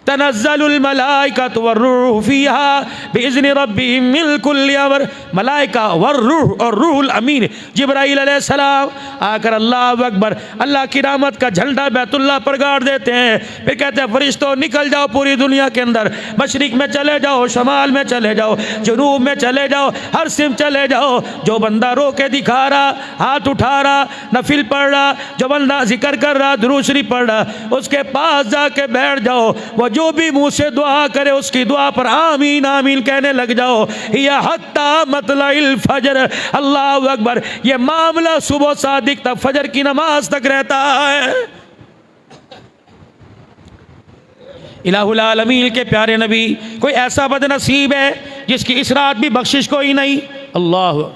[SPEAKER 1] तनज़्ज़लुल मलाइकतु वर्रूह फ़ीहा बिइज़्नि रब्बिहिम मिन कुल्लि अम्र। मलाइका वर्रूह और रूहुल अमीन जिब्राईल अलैहिस्सलाम आकर अल्लाह अकबर, अल्लाह की रहमत का झंडा बैतुल्लाह पर गाड़ देते हैं। फिर कहते हैं फरिश्तों निकल जाओ पूरी दुनिया के अंदर, मशरिक में चले जाओ, शमाल में चले जाओ, जुनूब में चले जाओ, हर सिम चले जाओ। जो बंदा रो के दिखा रहा, हाथ उठा रहा, नफिल पढ़ रहा, जो बंदा जिक्र कर रहा, दुरूद शरीफ पढ़ रहा, उसके पास जाके बैठ जाओ। वो जो भी मुंह से दुआ करे उसकी दुआ पर आमीन आमीन कहने लग जाओ। या हत्ता मतलाइल फजर, अल्लाह अकबर, ये मामला सुबह सादिक तक, फजर की नमाज तक रहता है। इलाहुल आलमीन के प्यारे नबी, कोई ऐसा बदनसीब है जिसकी इस रात भी बख्शिश कोई नहीं। अल्लाह,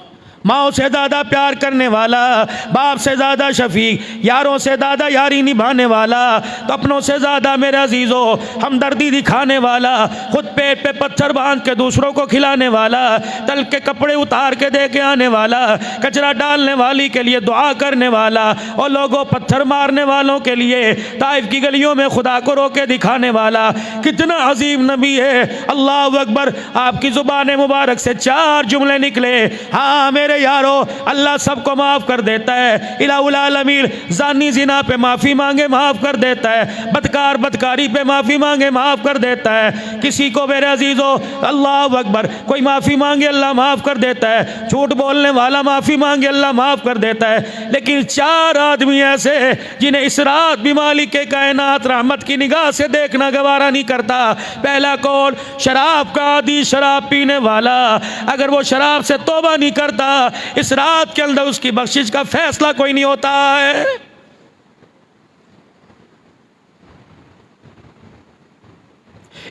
[SPEAKER 1] माँ से ज़्यादा प्यार करने वाला, बाप से ज़्यादा शफीक, यारों से ज़्यादा यारी निभाने वाला, तो अपनों से ज़्यादा मेरे अजीज़ों हमदर्दी दिखाने वाला, खुद पेट पे पत्थर बांध के दूसरों को खिलाने वाला, तल के कपड़े उतार के दे के आने वाला, कचरा डालने वाली के लिए दुआ करने वाला, और लोगों पत्थर मारने वालों के लिए ताइफ की गलियों में खुदा को रोके दिखाने वाला, कितना अजीम नबी है। अल्लाह अकबर, आपकी ज़ुबान मुबारक से 4 जुमले निकले। हाँ मेरे मेरे यारो, अल्लाह सबको माफ़ कर देता है। इलाहुल आलमीन जानी जिना पे माफ़ी मांगे माफ़ कर देता है, बदकार बदकारी पे माफ़ी मांगे माफ़ कर देता है। किसी को मेरे अजीज़ो अल्लाह अकबर कोई माफ़ी मांगे अल्लाह माफ़ कर देता है, झूठ बोलने वाला माफ़ी मांगे अल्लाह माफ़ कर देता है। लेकिन 4 आदमी ऐसे जिन्हें इस रात भी मालिक के कायनात रहमत की निगाह से देखना गवारा नहीं करता। पहला कौन? शराब का आदि, शराब पीने वाला। अगर वो शराब से तौबा नहीं करता, इस रात के अंदर उसकी बख्शिश का फैसला कोई नहीं होता है।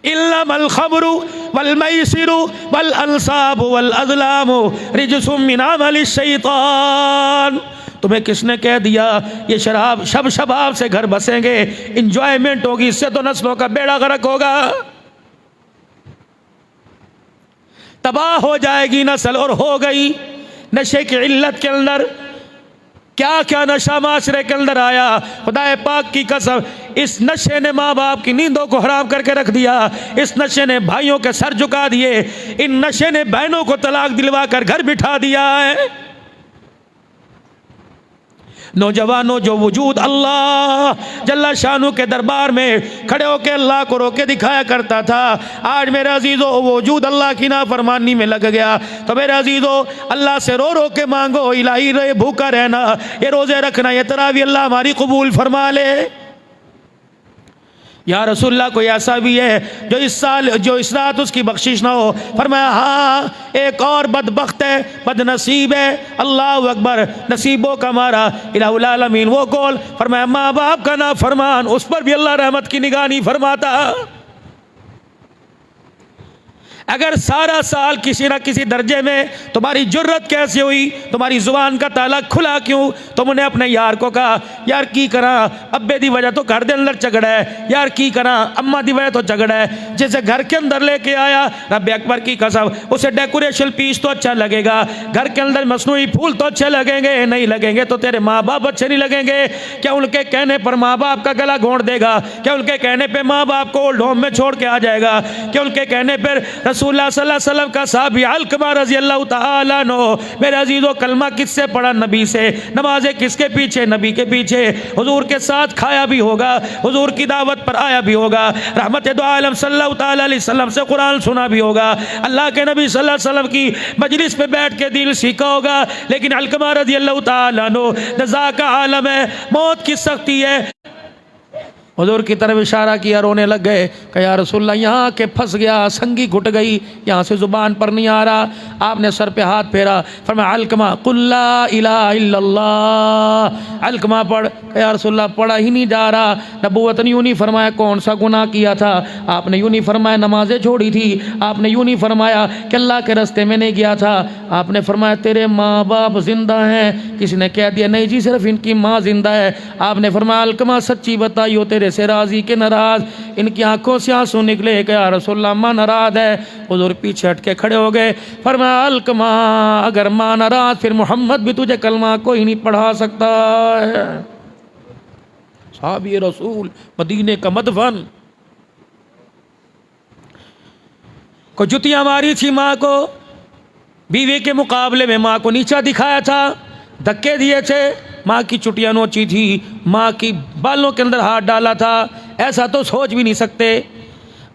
[SPEAKER 1] इल्लमल खमरु वल मैसिरु वल अंसाबु वल अज़लामु रिजसुम मिन अमलि शैतान। तुम्हें किसने कह दिया ये शराब शबाब से घर बसेंगे, इंजॉयमेंट होगी, इससे तो नस्लों का बेड़ा गर्क होगा, तबाह हो जाएगी नस्ल। और हो गई। नशे की इल्लत के अंदर क्या क्या नशा माशरे के अंदर आया, खुदाए पाक की कसम। इस नशे ने माँ बाप की नींदों को हराम करके रख दिया, इस नशे ने भाइयों के सर झुका दिए, इन नशे ने बहनों को तलाक दिलवा कर घर बिठा दिया है। नौजवानों, जो वजूद अल्लाह जल्ला शानू के दरबार में खड़े होकर अल्लाह को रोके दिखाया करता था, आज मेरे अजीज़ों वो वजूद अल्लाह की नाफरमानी में लग गया। तो मेरे अजीज़ों अल्लाह से रो रो के मांगो, इलाही रे भूखा रहना, ये रोज़े रखना, ये तरावी अल्लाह हमारी कबूल फरमा ले। या रसूलल्लाह कोई ऐसा भी है जो इस साल जो इस रात उसकी बख्शिश ना हो? फरमाया हाँ, एक और बदबख्त है, बदनसीब है। अल्लाह अकबर, नसीबों का मारा इलाहुल आलमीन वो कौल। फरमाया माँ बाप का ना फरमान, उस पर भी अल्लाह रहमत की निगाह नहीं फरमाता। अगर सारा साल किसी ना किसी दर्जे में तुम्हारी जुर्रत कैसे हुई, तुम्हारी जुबान का ताला खुला क्यों? तुमने अपने यार को कहा यार की करा, अब्बे दी वजह तो घर के अंदर झगड़ा है, यार की करा, अम्मा दी वजह तो झगड़ा है। जैसे घर के अंदर लेके आया, रब अकबर की कसम, उसे डेकोरेशन पीस तो अच्छा लगेगा, घर के अंदर मसनूई फूल तो अच्छे लगेंगे, नहीं लगेंगे तो तेरे माँ बाप अच्छे नहीं लगेंगे। क्या उनके कहने पर माँ बाप का गला घोंट देगा? क्या उनके कहने पर माँ बाप को ओल्ड होम में छोड़ के आ जाएगा? क्या उनके कहने पर रसूलुल्लाह सल्लल्लाहु अलैहि वसल्लम का साहबी अलकमा रज़ी अल्लाह तआला अन्हु, मेरे अजीज़ों कलमा किससे पढ़ा? नबी से। नमाज़ें किसके पीछे? नबी के पीछे। हुजूर के साथ खाया भी होगा, हुजूर की दावत पर आया भी होगा, रहमत दो आलम सल्लल्लाहु तआला अलैहि वसल्लम से कुरान सुना भी होगा, अल्लाह के नबी सल्लल्लाहु अलैहि वसल्लम की मजलिस पे बैठ के दिल सीखा होगा। लेकिन अलकमा रज़ी अल्लाह तआला अन्हु जज़ा का आलम है, मौत की सख्ती है, हुजूर की तरफ इशारा किया, रोने लग गए। कहा या रसूलल्लाह यहाँ के फंस गया, संगी घुट गई, यहाँ से ज़ुबान पर नहीं आ रहा। आपने सर पे हाथ फेरा, फरमाया अलकमा कुल ला इलाहा इल्लल्लाह, अलकमा पढ़। कहा या रसूलल्लाह पढ़ा ही नहीं जा रहा। नबूवत ने यूँ नहीं फरमाया कौन सा गुनाह किया था, आपने यूँ नहीं फरमाया नमाजें छोड़ी थी, आपने यूँ नहीं फरमाया कि अल्लाह के रास्ते में नहीं गया था, आपने फरमाया तेरे माँ बाप जिंदा हैं। किसी ने कह दिया नहीं जी सिर्फ इनकी माँ जिंदा है। आपने फरमाया अलकमा सच्ची बताइयो तेरे से राजी के नाराज? इनकी आंखों से आंसू निकले। क्या रसूलल्लाह माँ नाराज है? हुजूर पीछे हट के खड़े हो गए। फरमाया अलकमा अगर माँ नाराज फिर मोहम्मद भी तुझे कलमा कोई नहीं पढ़ा सकता है। साहबी रसूल, मदीने का मदफन। को जुतियाँ मारी थी माँ को, बीवी के मुकाबले में माँ को नीचा दिखाया था, धक्के दिए थे, माँ की चुटियाँ नोची थी, माँ की बालों के अंदर हाथ डाला था, ऐसा तो सोच भी नहीं सकते।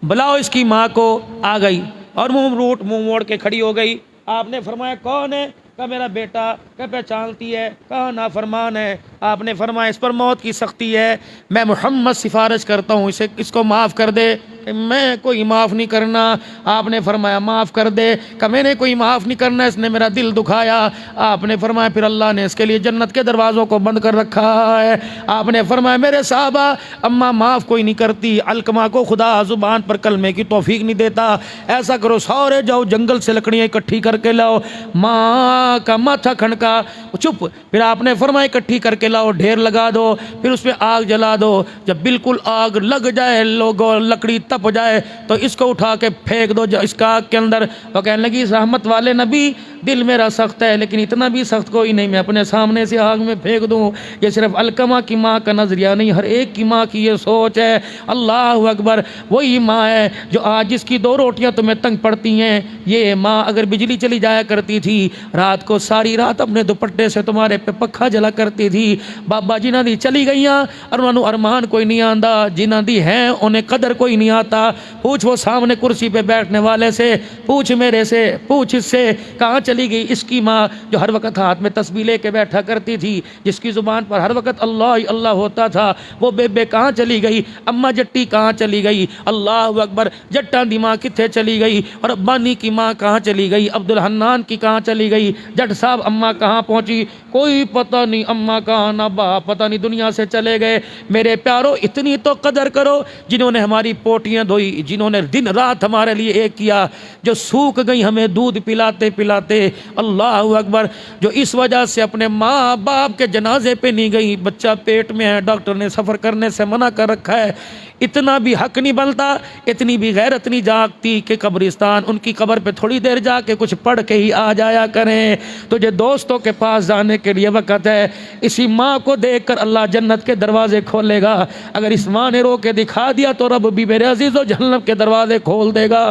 [SPEAKER 1] बुलाओ इसकी माँ को। आ गई और मुंह मोड़ के खड़ी हो गई। आपने फरमाया कौन है? कहा मेरा बेटा। कहा पहचानती है? कहा नाफरमान है। आपने फरमाया इस पर मौत की सख्ती है, मैं मोहम्मद सिफारिश करता हूँ इसको माफ़ कर दे। मैं कोई माफ़ नहीं करना। आपने फरमाया माफ़ कर दे। कहा मैंने कोई माफ़ नहीं करना, इसने मेरा दिल दुखाया। आपने फरमाया फिर अल्लाह ने इसके लिए जन्नत के दरवाज़ों को बंद कर रखा है। आपने फरमाया मेरे साहबा अम्मा माफ़ कोई नहीं करती, अलकमा को खुदा ज़ुबान पर कलमे की तौफीक नहीं देता। ऐसा करो सारे जाओ जंगल से लकड़ियाँ इकट्ठी करके लाओ। माँ का माथा खनका, चुप। फिर आपने फरमाया इकट्ठी करके लाओ, ढेर लगा दो, फिर उसमें आग जला दो। जब बिल्कुल आग लग जाए, लोगों लकड़ी तप जाए, तो इसको उठा के फेंक दो इसका आग के अंदर। वो कहने लगी रहमत वाले नबी दिल मेरा सख्त है, लेकिन इतना भी सख्त कोई नहीं मैं अपने सामने से आग में फेंक दूँ। ये सिर्फ अलकमा की माँ का नज़रिया नहीं, हर एक की माँ की ये सोच है। अल्लाह अकबर। वही माँ है जो आज जिसकी 2 रोटियाँ तुम्हें तंग पड़ती हैं, ये माँ अगर बिजली चली जाया करती थी रात को सारी रात अपने दुपट्टे से तुम्हारे पे पखा जला करती थी। बाबा जिन्हां दी चली गईयां और उन्होंने अरमान कोई नहीं आंदा, जिन्हां दी हैं उन्हें कदर कोई नहीं आता। पूछ वो सामने कुर्सी पे बैठने वाले से, पूछ मेरे से, पूछ इससे, कहाँ चली गई इसकी माँ जो हर वक्त हाथ में तस्बीह लेके बैठा करती थी, जिसकी ज़ुबान पर हर वक्त अल्लाह ही अल्लाह होता था। वो बेबे कहाँ चली गई, अम्मा जट्टी कहाँ चली गई, अल्लाह अकबर। जट्टा दी माँ कित्थे चली गई और अब्बानी की माँ कहाँ चली गई, अब्दुल हन्नान की कहाँ चली गई, जट साहब अम्मा कहाँ पहुँची, कोई पता नहीं। अम्मा कहाँ ना बाप पता नहीं दुनिया से चले गए। मेरे प्यारो इतनी तो कदर करो जिन्होंने हमारी पोटियाँ धोई, जिन्होंने दिन रात हमारे लिए एक किया, जो सूख गई हमें दूध पिलाते पिलाते। अल्लाह अकबर। जो इस वजह से अपने माँ बाप के जनाजे पे नहीं गई, बच्चा पेट में है, डॉक्टर ने सफ़र करने से मना कर रखा है, इतना भी हक नहीं बनता, इतनी भी गैरत नहीं जागती कि कब्रिस्तान उनकी कब्र पे थोड़ी देर जाके कुछ पढ़ के ही आ जाया करें। तुझे दोस्तों के पास जाने के लिए वक़्त है। इसी माँ को देखकर अल्लाह जन्नत के दरवाजे खोलेगा। अगर इस माँ ने रो के दिखा दिया तो रब भी मेरे अजीज़ों जहन्नम के दरवाजे खोल देगा।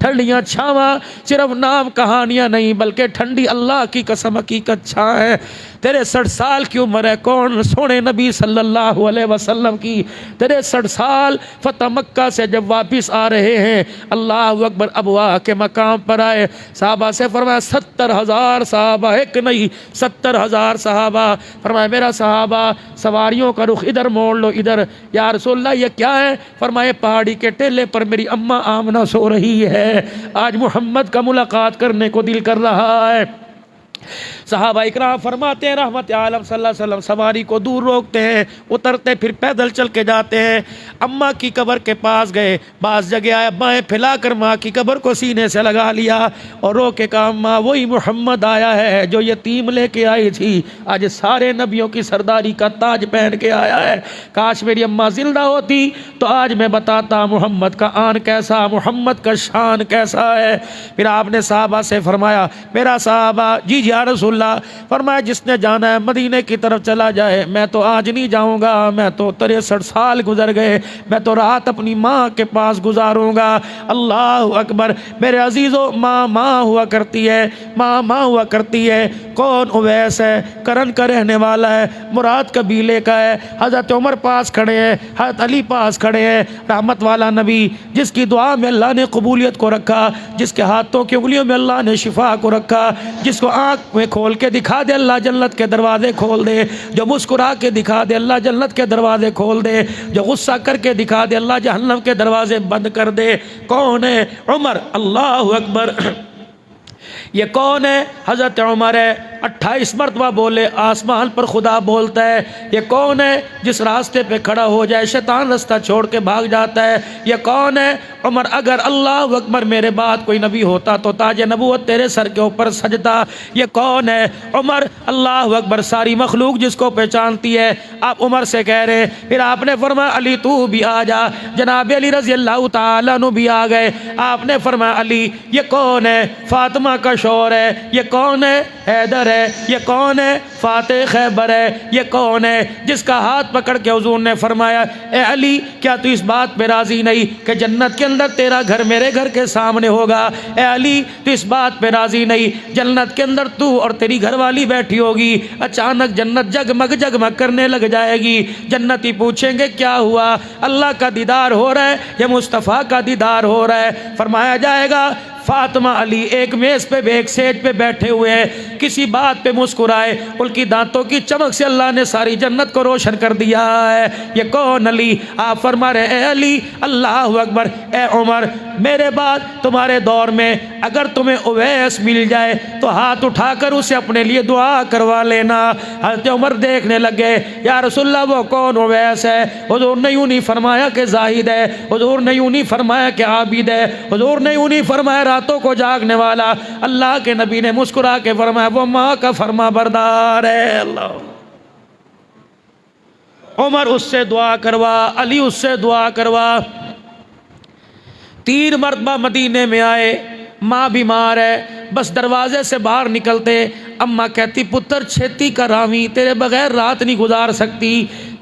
[SPEAKER 1] ठंडियाँ छावा सिर्फ नाम कहानियाँ नहीं, बल्कि ठंडी अल्लाह की कसम हकीकत छा है। तेरे 60 साल की उम्र है, कौन सोने नबी सल्लल्लाहु अलैहि वसल्लम की। तेरे 60 साल फतह मक्का से जब वापस आ रहे हैं, अल्लाह अकबर, अबवा के मकाम पर आए, साहबा से फरमाया 70,000 साहबा, एक नहीं 70,000 साहबा। फरमाया मेरा साहबा सवारियों का रुख इधर मोड़ लो, इधर। या रसूलल्लाह ये क्या है? फरमाए पहाड़ी के टेले पर मेरी अम्मा आमना सो रही है, आज मोहम्मद का मुलाकात करने को दिल कर रहा है। सहाबा इकराम फरमाते हैं रहमत आलम सल्लल्लाहु अलैहि वसल्लम सवारी को दूर रोकते हैं, उतरते फिर पैदल चल के जाते हैं। अम्मा की कब्र के पास गए, बास जगह आया, बाएं फैलाकर माँ की कब्र को सीने से लगा लिया और रो के कहा अम्मा वही मोहम्मद आया है जो यतीम लेके आई थी, आज सारे नबियों की सरदारी का ताज पहन के आया है। काश मेरी अम्मा जिंदा होती तो आज मैं बताता मोहम्मद का आन कैसा, मोहम्मद का शान कैसा है। फिर आपने साहबा से फरमाया मेरा साहबा जी या रसूलल्लाह। फरमाया जिसने जाना है मदीने की तरफ चला जाए, मैं तो आज नहीं जाऊंगा, मैं तो 63 साल गुजर गए, मैं तो रात अपनी माँ के पास गुजारूंगा। अल्लाह अकबर। मेरे अजीज़ों माँ हुआ करती है, माँ हुआ करती है। कौन? उवैस है, करन का रहने वाला है, मुराद कबीले का है। हज़रत उमर पास खड़े हैं, हज़रत अली पास खड़े हैं, रहमत वाला नबी जिसकी दुआ में अल्लाह ने कबूलियत को रखा, जिसके हाथों की उंगलियों में अल्लाह ने शिफा को रखा, जिसको आँख में खोल के दिखा दे अल्लाह जन्नत के दरवाजे खोल दे, जो मुस्कुरा के दिखा दे अल्लाह जन्नत के दरवाजे खोल दे, जो गुस्सा करके दिखा दे अल्लाह जहन्नम के दरवाजे बंद कर दे। कौन है? उमर। अल्लाह अकबर। ये कौन है? हज़रत उमर है। 28 मरतबा बोले, आसमान पर खुदा बोलता है। ये कौन है? जिस रास्ते पे खड़ा हो जाए शैतान रास्ता छोड़ के भाग जाता है। ये कौन है? उमर। अगर अल्लाह अकबर मेरे बाद कोई नबी होता तो ताज नबूवत तेरे सर के ऊपर सजता। ये कौन है? उमर। अल्लाह अकबर। सारी मखलूक जिसको पहचानती है। आप उमर से कह रहे, फिर आपने फरमाया अली तू भी आ जा। जनाब अली रज़ी अल्लाह तआला अन्हु भी आ गए। आपने फरमाया अली ये कौन है? फातिमा का शौहर है। ये कौन है? हैदर है। ये कौन है? फातेह खैबर है। ये कौन है? जिसका हाथ पकड़ के हुजूर ने फरमाया ए अली क्या तू इस बात पे राजी नहीं कि जन्नत के अंदर तेरा घर मेरे घर के सामने होगा? ए अली तू इस बात पे राजी नहीं जन्नत के अंदर तू और तेरी घरवाली बैठी होगी, अचानक जन्नत जगमग जगमग करने लग जाएगी। जन्नती पूछेंगे क्या हुआ? अल्लाह का दीदार हो रहा है या मुस्तफ़ा का दीदार हो रहा है? फरमाया जाएगा फातिमा अली एक मेज़ पे एक सेज पे बैठे हुए हैं, किसी बात पे मुस्कुराए, उनकी दांतों की चमक से अल्लाह ने सारी जन्नत को रोशन कर दिया है। ये कौन? अली। आप फरमा रहे ए अली। अल्लाह अकबर। ए उमर मेरे बाद तुम्हारे दौर में अगर तुम्हें उवैस मिल जाए तो हाथ उठाकर उसे अपने लिए दुआ करवा लेना। हज़रत उमर देखने लगे, या रसूलल्लाह वो कौन उवैस है? हुजूर ने यूँ नहीं फरमाया कि जाहिद है, हुजूर ने यूँ नहीं फरमाया कि आबिद है, हुजूर ने यूँ नहीं फरमाया रातों को जागने वाला। अल्लाह के नबी ने मुस्कुरा के फरमाया वो माँ का फरमा बरदार है। अल्लाह। उमर उससे दुआ करवा, अली उससे दुआ करवा। 3 मरतबा मदीने में आए, माँ बीमार है, बस दरवाजे से बाहर निकलते अम्मा कहती पुत्र छेती का रामी, तेरे बगैर रात नहीं गुजार सकती,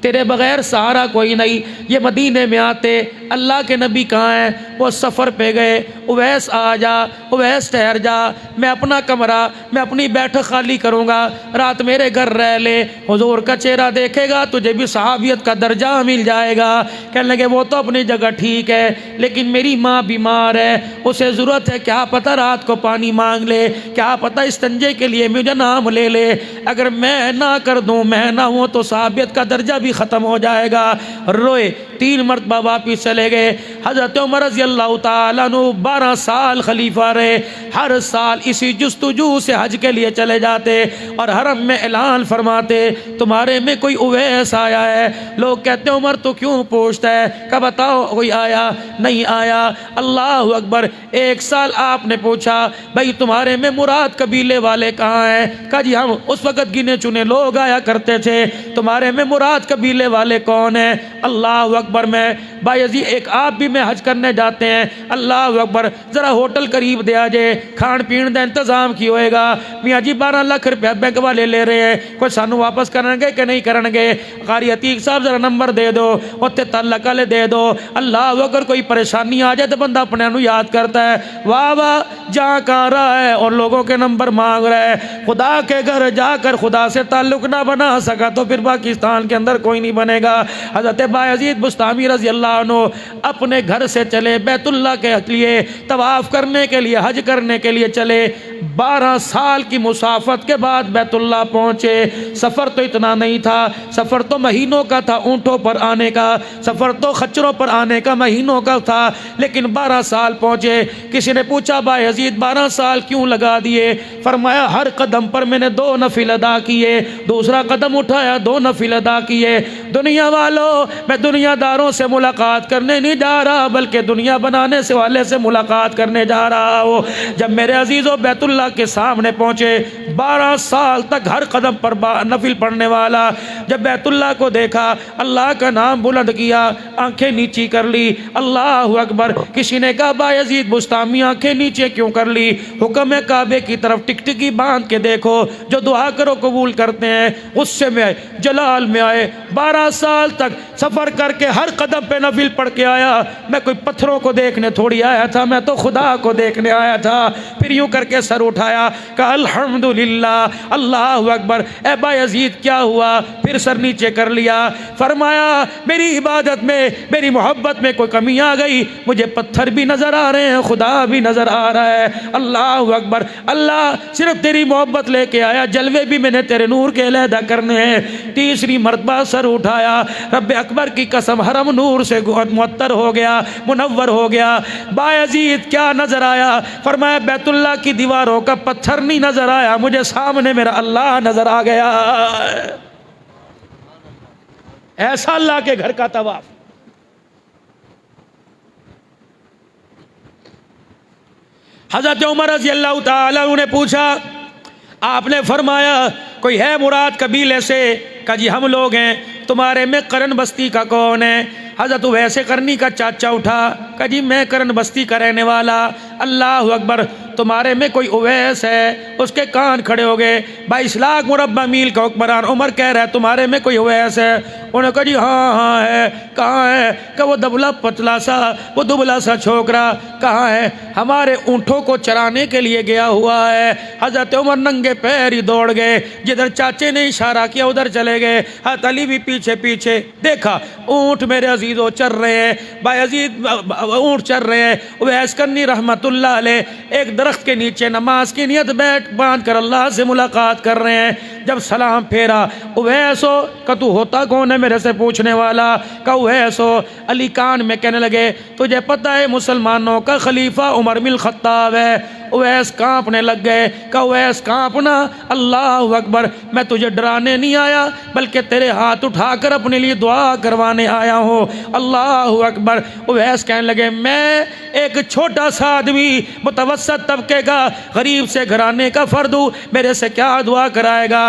[SPEAKER 1] तेरे बगैर सहारा कोई नहीं। ये मदीने में आते अल्लाह के नबी कहाँ हैं, वो सफ़र पे गए। उवैस आ जा, उवैस ठहर जा, मैं अपना कमरा, मैं अपनी बैठक खाली करूँगा, रात मेरे घर रह ले, हुजूर का चेहरा देखेगा तुझे भी सहाबियत का दर्जा मिल जाएगा। कहने लगे वो तो अपनी जगह ठीक है, लेकिन मेरी माँ बीमार है, उसे ज़रूरत है, क्या पता रात को पानी मांग ले, क्या पता इस्तंजे के लिए मुझे नाम ले ले, अगर मैं ना कर दूँ, मैं ना हूँ तो सहाबियत का दर्जा भी ख़त्म हो जाएगा। रोए, 3 मरतबा वापिस चले गए। हज़रत उमर रज़ी अल्लाह ताला अन्हु 12 साल खलीफा रहे, हर साल इसी जुस्तुजू से हज के लिए चले जाते और हरम में ऐलान फरमाते तुम्हारे में कोई उवैस आया है। लोग कहते उमर तो क्यों पूछता है, कब बताओ कोई आया, नहीं आया। अल्लाह अकबर। एक साल आपने पूछा भाई तुम्हारे में मुराद कबीले वाले कहाँ हैं, कहा जी हम उस वक़्त गिने चुने लोग आया करते थे, तुम्हारे में मुराद कबीले वाले कौन हैं। अल्लाह अकबर। मैं बायजी एक आप भी में हज करने जाते हैं, अल्लाह अकबर, ज़रा होटल करीब दे आ जाए, खान पीन का इंतज़ाम की होएगा। मियाँ जी 12 लाख रुपया बैंक वाले ले रहे हैं, कोई सानू वापस करेंगे कि नहीं करेंगे। कारी अतीक साहब ज़रा नंबर दे दो, उत्ते तलक वाले दे दो। अल्लाह अगर कोई परेशानी आ जाए तो बंदा अपने नू याद करता है, वाह वाह जहाँ कहाँ रहा है और लोगों के नंबर मांग रहा है। खुदा के घर जाकर खुदा से ताल्लुक़ ना बना सका तो फिर पाकिस्तान के अंदर कोई नहीं बनेगा। हज़रत बायज़ीद बुस्तामी रज़ी अल्लाह अन्हु अपने घर से चले बैतुल्लाह के लिए तवाफ़ करने के लिए, हज करने के लिए चले। 12 साल की मुसाफत के बाद बैतुल्लाह पहुँचे। सफ़र तो इतना नहीं था, सफ़र तो महीनों का था, ऊँटों पर आने का सफ़र तो खच्चरों पर आने का महीनों का था, लेकिन 12 साल पहुँचे। किसी ने पूछा बायज़ीद 12 साल क्यों लगा दिए, फरमाया हर कदम पर मैंने 2 नफिल अदा किए, दूसरा कदम उठाया 2 नफिल अदा किए। दुनिया वालों मैं दुनियादारों से मुलाकात करने नहीं जा रहा, बल्कि दुनिया बनाने से वाले से मुलाकात करने जा रहा हूँ। जब मेरे अजीज़ों बैतुल्लाह के सामने पहुँचे, 12 साल तक हर कदम पर नफिल पढ़ने वाला, जब बैतुल्लाह को देखा, अल्लाह का नाम बुलंद किया, आंखें नीची कर ली, अल्लाह अकबर। किसी ने कहा बायज़ीद बुस्तामी आंखें नीचे क्यों कर ली, हुक्म है काबे की तरफ टिकटिकी बांध के देखो, जो दुआ करो कबूल करते हैं। गुस्से में आए, जलाल में आए, 12 साल तक सफ़र करके हर कदम पे नफिल पढ़ के आया। मैं कोई पत्थरों को देखने थोड़ी आया था, मैं तो खुदा को देखने आया था। फिर यूँ करके सर उठाया, कहा अल्हम्दुलिल्लाह, अल्लाह अकबर। ए बायज़ीद क्या हुआ, फिर सर नीचे कर लिया। फरमाया मेरी इबादत में, मेरी मोहब्बत में कोई कमी आ गई, मुझे पत्थर भी नज़र आ रहे हैं, खुदा भी नज़र आ रहा है। अल्लाह अकबर। अल्लाह सिर्फ तेरी मोहब्बत लेके आया, जलवे भी मैंने तेरे नूर के अलहदा करने हैं। तीसरी मरतबा सर उठाया, रब अकबर की कसम हरम नूर से मुअत्तर हो गया, मुनव्वर हो गया। बायज़ीद क्या नज़र आया, फरमाया बैतुल्लाह की दीवारों का पत्थर नहीं नज़र आया, मुझे सामने मेरा अल्लाह नज़र आ गया। ऐसा अल्लाह के घर का तवाफ। हज़रत उमर रज़ी अल्लाह ताला अन्हु ने पूछा, आपने फरमाया कोई है मुराद कबीले से, कहा जी हम लोग हैं। तुम्हारे में करन बस्ती का कौन है। हज़रत वैसे करनी का चाचा उठा, कहा जी मैं करन बस्ती का रहने वाला। अल्लाह अकबर। तुम्हारे में कोई उवैस है, उसके कान खड़े हो गए। 22 लाख मुरब्बा मील का हुक्मरान उमर कह रहा है तुम्हारे में कोई उवैस है। उन्होंने कहा जी हाँ हाँ है। कहाँ है, कि वो दबला पतला सा, वो दुबला सा छोकरा। कहाँ है, हमारे ऊँटों को चराने के लिए गया हुआ है। हज़रत उमर नंगे पैर ही दौड़ गए, जिधर चाचे ने इशारा किया उधर चले गए। हज़रत अली भी पीछे पीछे। देखा ऊँट मेरे अजीज़ों चर रहे हैं, बायज़ीद ऊँट चर रहे हैं। उवैस करनी रहमतुल्लाह अलैह एक दरख्त के नीचे नमाज की नियत बैठ बांध कर अल्लाह से मुलाकात कर रहे हैं। जब सलाम फेरा, उवैस हो, का तू होता कौन है मेरे से पूछने वाला। का उवैस हो। अली कान में कहने लगे तुझे पता है मुसलमानों का खलीफा उमर बिन खत्ताब है। उवैस कांपने लग गए। का उवैस कांपना, अल्लाह अकबर। मैं तुझे डराने नहीं आया, बल्कि तेरे हाथ उठाकर अपने लिए दुआ करवाने आया हूँ। अल्लाह अकबर। उवैस कहने लगे मैं एक छोटा सा आदमी, मुतवस्सत तबके का, गरीब से घराने का फर्द हूँ, मेरे से क्या दुआ कराएगा।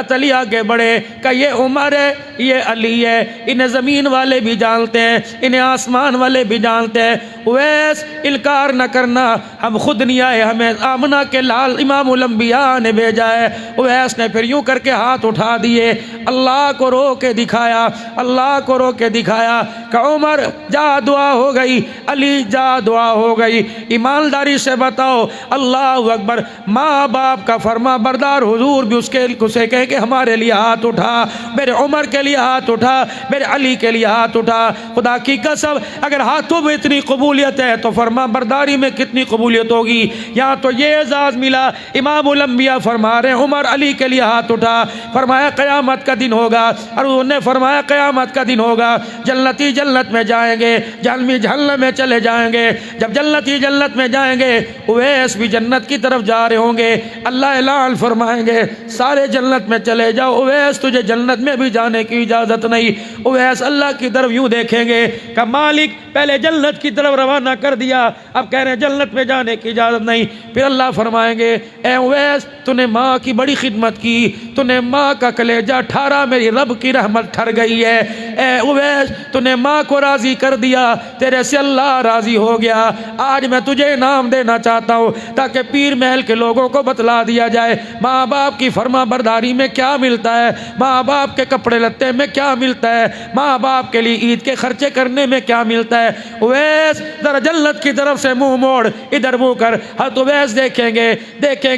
[SPEAKER 1] अली आगे बढ़े, का ये उमर है, ये अली है, इन्हें ज़मीन वाले भी जानते हैं, इन्हें आसमान वाले भी जानते हैं। उवैस इनकार न करना, हम खुद नहीं आए, हमें आमना के लाल इमाम उल अंबिया ने भेजा है। उवैस ने फिर यूं करके हाथ उठा दिए, अल्लाह को रो के दिखाया, अल्लाह को रो के दिखाया कि उमर जा दुआ हो गई, अली जा दुआ हो गई। ईमानदारी से बताओ, अल्लाह अकबर, माँ बाप का फरमा बरदार हुजूर भी उसे कह के हमारे लिए हाथ उठा, मेरे उमर के लिए हाथ उठा, मेरे अली के लिए हाथ उठा। खुदा की कसम, अगर हाथों में इतनी कबूलियत है तो फरमा बरदारी में कितनी कबूलियत होगी। यहाँ तो ये एजाज़ मिला, इमाम उल अंबिया फरमा रहे उमर अली के लिए हाथ उठा, फरमाया क़यामत का दिन होगा, और उन्होंने फरमाया क़यामत का दिन होगा, जन्नती जन्नत में जाएंगे, जहन्नमी जहन्नम में चले जाएंगे। जब जन्नती जन्नत में जाएंगे, उवैस भी जन्नत की तरफ जा रहे होंगे, अल्लाह ऐलान फरमाएंगे सारे जन्नत में चले जाओ, उवैस तुझे जन्नत में भी जाने की इजाज़त नहीं। उवैस अल्लाह की तरफ यूँ देखेंगे कि मालिक पहले जन्नत की तरफ रवाना कर दिया, अब कह रहे हैं जन्नत में जाने की इजाज़त नहीं। फिर अल्लाह फरमाएंगे, ए उवैस तूने माँ की बड़ी खिदमत की, तूने माँ का कलेजा ठारा, मेरी रब की रहमत ठर गई है। ए उवैस तूने माँ को राज़ी कर दिया, तेरे से अल्लाह राज़ी हो गया। आज मैं तुझे इनाम देना चाहता हूँ ताकि पीर महल के लोगों को बतला दिया जाए माँ बाप की फरमा बरदारी में क्या मिलता है, माँ बाप के कपड़े लत्ते में क्या मिलता है, माँ बाप के लिए ईद के खर्चे करने में क्या मिलता है। उवैस जरा जन्नत की तरफ से मुंह मोड़, इधर मुंह कर, हत उवैस देखेंगे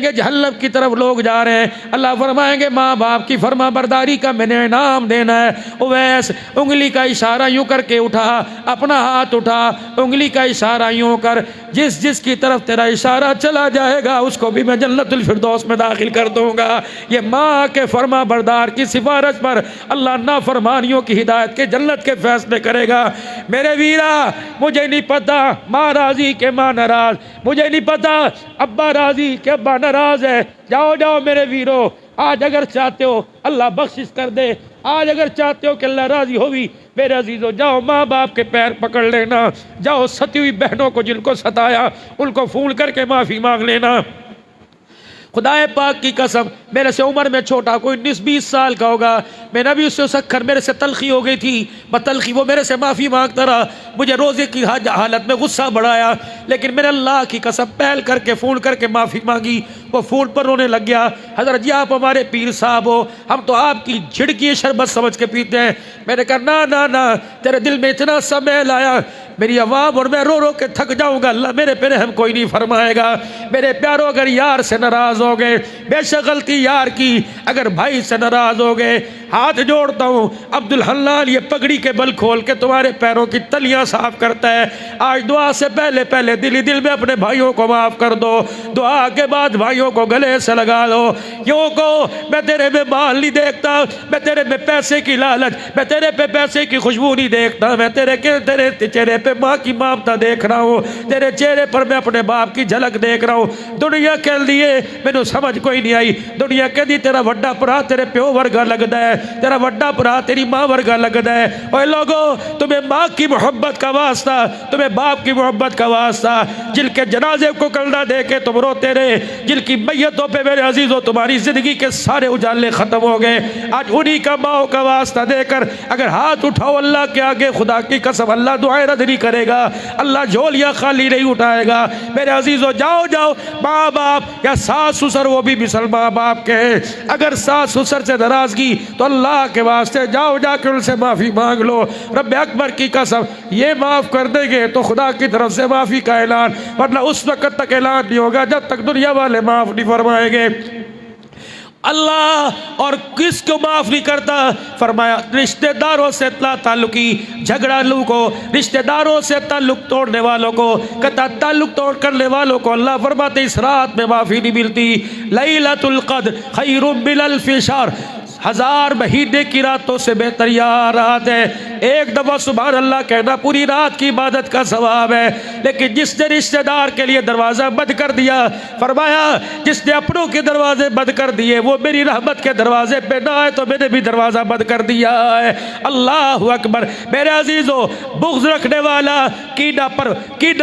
[SPEAKER 1] जहन्नम की तरफ लोग जा रहे हैं। अल्लाह फरमाएंगे माँ बाप की फरमा बरदारी का मैंने इनाम देना है। उवैस उंगली का इशारा यूं करके उठा, अपना हाथ उठा, उंगली का इशारा यूं कर, जिस की तरफ तेरा इशारा चला जाएगा उसको भी मैं जन्नतुल फिरदौस में दाखिल कर दूंगा। ये माँ के फरमा बरदार की सिफारिश पर अल्लाह नाफरमानियों की हिदायत के जन्नत के फैसले करेगा। मेरे वीरा, मुझे नहीं पता माँ राजी के माँ नाराज, मुझे नहीं पता अब्बा राजी के अब्बा नाराज है। जाओ जाओ मेरे वीरो, आज अगर चाहते हो अल्लाह बख्शिश कर दे, आज अगर चाहते हो कि अल्लाह राजी होगी, मेरे अजीजों जाओ माँ बाप के पैर पकड़ लेना, जाओ सती हुई बहनों को जिनको सताया उनको फोन करके माफ़ी मांग लेना। खुदाए पाक की कसम, मेरे से उम्र में छोटा कोई 19-20 साल का होगा, मैंने भी उससे सखर, मेरे से तलखी हो गई थी, बतलखी, वो मेरे से माफ़ी मांगता रहा, मुझे रोज़े की हालत में गुस्सा बढ़ाया, लेकिन मेरे अल्लाह की कसम पहल करके फ़ोन करके माफ़ी मांगी। वो फ़ोन पर रोने लग गया, हज़रत जी आप हमारे पीर साहब हो, हम तो आपकी झिड़की शरबत समझ के पीते हैं। मैंने कहा ना ना ना, तेरे दिल में इतना समय लाया, मेरी आवाम और मैं रो रो के थक जाऊँगा, अल्लाह मेरे पे रहम कोई नहीं फरमाएगा। मेरे प्यारों, अगर यार से नाराज़ हो गए, बेशक गलती यार की, अगर भाई से नाराज़ हो गए, हाथ जोड़ता हूँ अब्दुल हन्नान ये पगड़ी के बल खोल के तुम्हारे पैरों की तलियाँ साफ करता है। आज दुआ से पहले पहले दिल ही दिल में अपने भाइयों को माफ़ कर दो, दुआ के बाद भाइयों को गले से लगा लो। यूँ को मैं तेरे में माल नहीं देखता, मैं तेरे में पैसे की लालच, मैं तेरे पे पैसे की खुशबू नहीं देखता, मैं तेरे चेहरे पे माँ की ममता देख रहा हूँ, तेरे चेहरे पर मैं अपने बाप की झलक देख रहा हूँ। दुनिया कह दिए मैनू समझ कोई नहीं आई, दुनिया कहती तेरा वड्डा भरा तेरे प्यो वर्गा लगता है, तेरा वड्डा भरा तेरी माँ वर्गा लगता है। ओए लोगो, तुम्हें माँ की मोहब्बत का वास्ता, तुम्हें बाप की मोहब्बत का वास्ता, जिनके जनाजे को कंधा दे के तुम रोते रहे, जिनकी मैयतों पे मेरे अजीजों तुम्हारी जिंदगी के सारे उजाले खत्म हो गए, आज उन्हीं का माओ का वास्ता देकर अगर हाथ उठाओ अल्लाह के आगे, खुदा की कसम अल्लाह दुआएं रद्द नहीं करेगा, अल्लाह झोलियाँ खाली नहीं उठाएगा। मेरे अजीजों जाओ जाओ, माँ बाप या सास ससुर वो भी मिसल माँ बाप के हैं, अगर सास ससुर से नाराजगी तो अल्लाह के वास्ते जाओ जाकर उनसे माफ़ी मांग लो। रब अकबर की कसम ये माफ़ कर देंगे तो खुदा की तरफ से माफ़ी का ऐलान, वरना उस वक्त तक ऐलान नहीं होगा जब तक दुनिया वाले माफ़ नहीं फरमाएंगे। अल्लाह और किसको माफ़ नहीं करता, फरमाया रिश्तेदारों से ताल्लुकी झगड़ालू को, रिश्तेदारों से ताल्लुक तोड़ने वालों को, कता ताल्लुक तोड़ करने वालों को अल्लाह फरमाते इस रात में माफ़ी नहीं मिलती। लैलतुल क़द्र खैरुम मिन अल्फ़ि शहर, 1000 महीने की रातों से बेहतर यह रात है। एक दफ़ा सुभान अल्लाह कहना पूरी रात की इबादत का सवाब है। लेकिन जिसने रिश्तेदार के लिए दरवाज़ा बंद कर दिया, फरमाया जिसने अपनों के दरवाजे बंद कर दिए वो मेरी रहमत के दरवाजे पे ना आए तो मैंने भी दरवाज़ा बंद कर दिया है। अल्लाह अकबर। मेरे अजीज़ों, बुग़्ज़ रखने वाला कीड़ा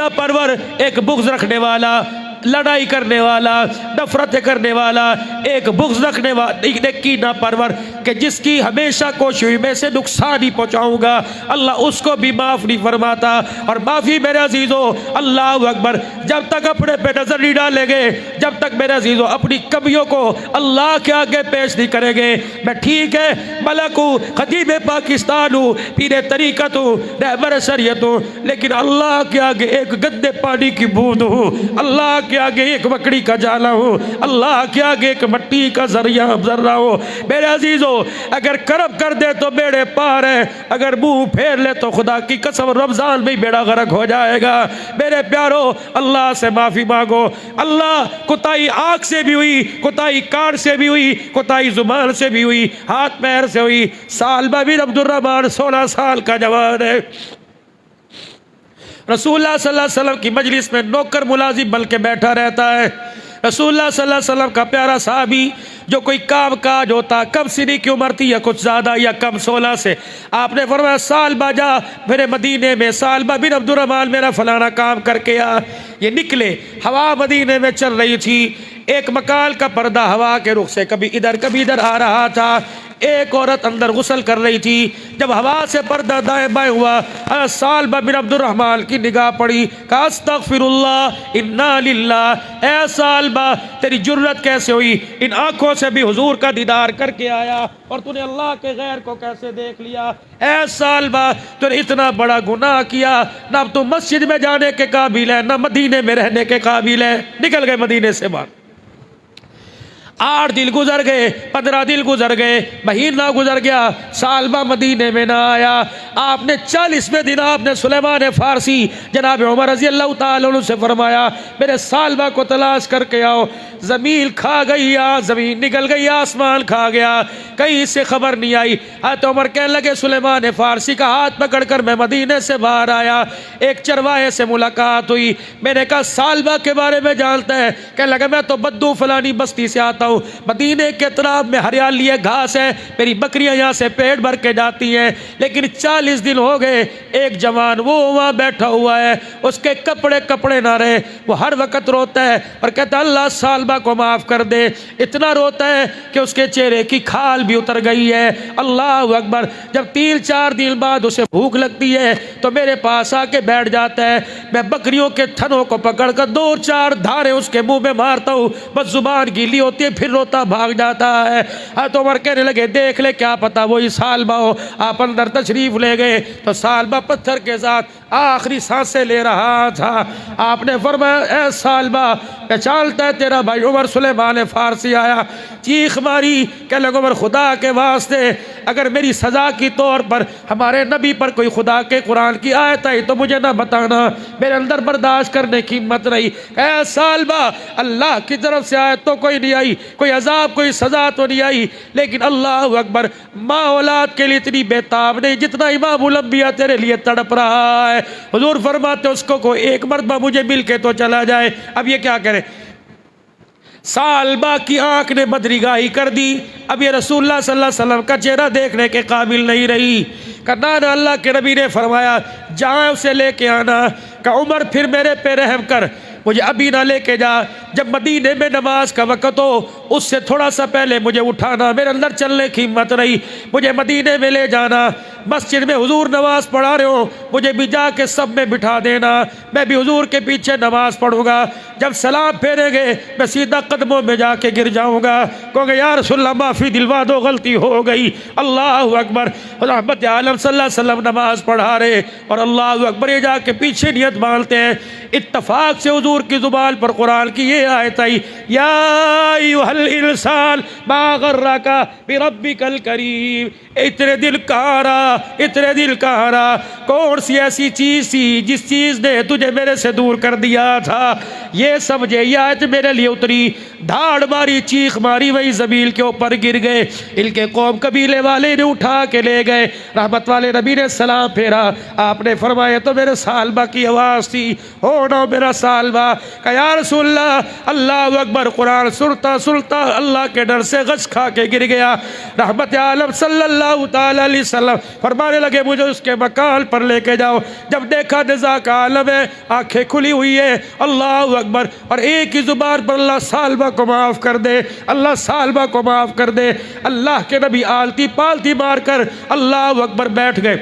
[SPEAKER 1] परवर, एक बुग़्ज़ रखने वाला लड़ाई करने वाला, नफरत करने वाला, एक बुग़्ज़ रखने वाला, की ना परवर कि जिसकी हमेशा कोशिश में से नुकसान ही पहुँचाऊँगा, अल्लाह उसको भी माफ़ नहीं फरमाता। और माफ़ी मेरे अजीज़ों, अल्लाह अकबर, जब तक अपने पे नज़र नहीं डालेंगे, जब तक मेरे अजीज़ों अपनी कमियों को अल्लाह के आगे पेश नहीं करेंगे। मैं ठीक है मलक हूँ, खतीब पाकिस्तान हूँ, पीरे तरीक़त हूँ, रहबर शरीयत हूँ, लेकिन अल्लाह के आगे एक गंदे पानी की बूंद हूँ, अल्लाह के आगे एक मकड़ी का जाला हूँ, अल्लाह के आगे एक मिट्टी का ज़र्रा हूँ। मेरे अजीज़ों, अगर करम कर दे तो बेड़े पार है, अगर मुँह फेर ले तो खुदा की कसम रमज़ान में बेड़ा गर्क हो जाएगा। मेरे प्यारो, अल्लाह से माफ़ी मांगो। अल्लाह, कोताही आँख से भी हुई, कोताही कान से भी हुई, कोताही ज़ुबान से भी हुई, हाथ पैर से हुई। सालबा बिन अब्दुर्रहमान 16 साल का जवान है। रसूलुल्लाह सल्लल्लाहु अलैहि वसल्लम की मजलिस में नौकर मुलाजिम बन के बैठा रहता है। रसूलुल्लाह सल्लल्लाहु अलैहि वसल्लम का प्यारा साहबी जो कोई काम काज होता, कम सिनी की उम्र थी या कुछ ज़्यादा या कम 16 से, आपने फरमाया सालबा जा मेरे मदीने में, सालबा बिन अब्दुर्रहमान मेरा फलाना काम करके आ। ये निकले, हवा मदीने में चल रही थी, एक मकान का पर्दा हवा के रुख से कभी इधर आ रहा था। एक औरत अंदर गुस्ल कर रही थी, जब हवा से पर्दा दाएं बाएं हुआ, सालबा बिन अब्दुर्रहमान की निगाह पड़ी, कहा अस्तगफिरुल्लाह इन्ना लिल्लाह। ऐ सालबा, तेरी जुर्रत कैसे हुई, इन आंखों से भी हुजूर का दीदार करके आया और तूने अल्लाह के गैर को कैसे देख लिया। ऐ सालबा, तूने इतना बड़ा गुनाह किया, ना तू मस्जिद में जाने के काबिल है, ना मदीने में रहने के काबिल है। निकल गए मदीने से बाहर। 8 दिन गुजर गए, 15 दिन गुजर गए, महीना गुजर गया, सालबा मदीने में ना आया। आपने 40वें दिन आपने सुलेमान फारसी जनाब उमर रज़ी अल्लाह ताला अन्हु से फरमाया मेरे सालबा को तलाश करके आओ। ज़मीन खा गई, ज़मीन निकल गई, आसमान खा गया, कहीं इससे खबर नहीं आई। तो उमर कहने लगे सुलेमान फारसी का हाथ पकड़कर मैं मदीने से बाहर आया, एक चरवाहे से मुलाकात हुई, मैंने कहा सालबा के बारे में जानता है? कहने लगा मैं तो बद्दू फलानी बस्ती से आता हूँ, मदीने के तरफ में हरियाली है, घास है, मेरी बकरियां यहाँ से पेट भर के जाती हैं, लेकिन 40 दिन हो गए, एक जवान वो वहाँ बैठा हुआ है, उसके कपड़े ना रहे, वो हर वक्त रोता है और कहता अल्लाह सालबा को माफ़ कर दे। इतना रोता है कि उसके चेहरे की खाल भी उतर गई है। अल्लाह अकबर। जब 3-4 दिन बाद उसे भूख लगती है तो मेरे पास आके बैठ जाता है, मैं बकरियों के थनों को पकड़कर 2-4 धारे उसके मुंह में मारता हूँ, बस जुबान गीली होती है, फिर रोता भाग जाता है। तो उमर कहने लगे देख ले क्या पता वही सालबा हो। आप अंदर तशरीफ ले गए तो सालबा पत्थर के साथ आखिरी सांसें ले रहा था। आपने फरमाया ए सालबा, पहचानता है तेरा भाई उमर सुलेमान फारसी आया। चीख मारी, कह लगे उमर खुदा के वास्ते अगर मेरी सज़ा की तौर पर हमारे नबी पर कोई खुदा के कुरान की आयत आई तो मुझे ना बताना, मेरे अंदर बर्दाश्त करने की हिम्मत रही। ऐ सालबा, अल्लाह की तरफ से आयत तो कोई नहीं आई, कोई अजाब कोई सज़ा तो नहीं आई, लेकिन अल्लाह अकबर माँ औलाद के लिए इतनी बेताब नहीं जितना इमामुल अंबिया तेरे लिए तड़प रहा है। हुजूर फरमाते उसको को एक मरतबा मुझे मिल के तो चला जाए। अब ये क्या करे, सालबा की आंख ने बदरीगाही कर दी। अब ये रसूलुल्लाह सल्लल्लाहु अलैहि वसल्लम का चेहरा देखने के काबिल नहीं रही। करना ना अल्लाह के नबी ने फरमाया जहाँ उसे लेके आना। का उमर फिर मेरे पे रहम कर, मुझे अभी ना लेके जा, जब मदीने में नमाज का वक़्त हो उससे थोड़ा सा पहले मुझे उठाना, मेरे अंदर चलने की हिम्मत नहीं, मुझे मदीने में ले जाना। मस्जिद में हुजूर नमाज पढ़ा रहे हो, मुझे भी जाके सब में बिठा देना, मैं भी हुजूर के पीछे नमाज पढ़ूंगा। जब सलाम फेरेंगे मैं सीधा कदमों में जाके गिर जाऊंगा, क्योंकि या रसूलल्लाह माफ़ी दिलवा दो, गलती हो गई। अल्लाह अकबर। रहमत आलम सल्लल्लाहु अलैहि वसल्लम नमाज पढ़ा रहे और अल्लाह अकबर ये जाके पीछे नियत बांधते हैं। इत्तफाक से हुजूर की ज़ुबान पर कुरान की ये आयत आई, या अय्युहल इंसान मा गर्रका बिरब्बिकल करीम। इतने दिल कहाँ रहा, कौन सी ऐसी चीज़ थी जिस चीज़ ने तुझे मेरे से दूर कर दिया था। ये समझे ये आयत मेरे लिए उतरी, धाड़ मारी, चीख मारी, वही ज़मीन के ऊपर गिर गए। इनके कौम कबीले वाले ने उठा के ले गए। रहमत वाले नबी ने सलाम फेरा, आपने फरमाया तो मेरे सालबा की आवाज़ थी, हो ना मेरा सालबा। का या रसूलल्लाह, अल्लाह अकबर। कुरान सुनता सुनता अल्लाह के डर से गश खा के गिर गया। रहमत आलम सल्लल्लाहु ताला अलैहि वसल्लम फरमाने लगे मुझे उसके मकान पर लेके जाओ। जब देखा निज़ा का आलम है, आंखें खुली हुई है, अल्लाह अकबर। और एक ही जुबान पर अल्लाह सालबा को माफ़ कर दे, अल्लाह सालबा को माफ़ कर दे। अल्लाह के नबी आलती पालती मारकर अल्लाह अकबर बैठ गए।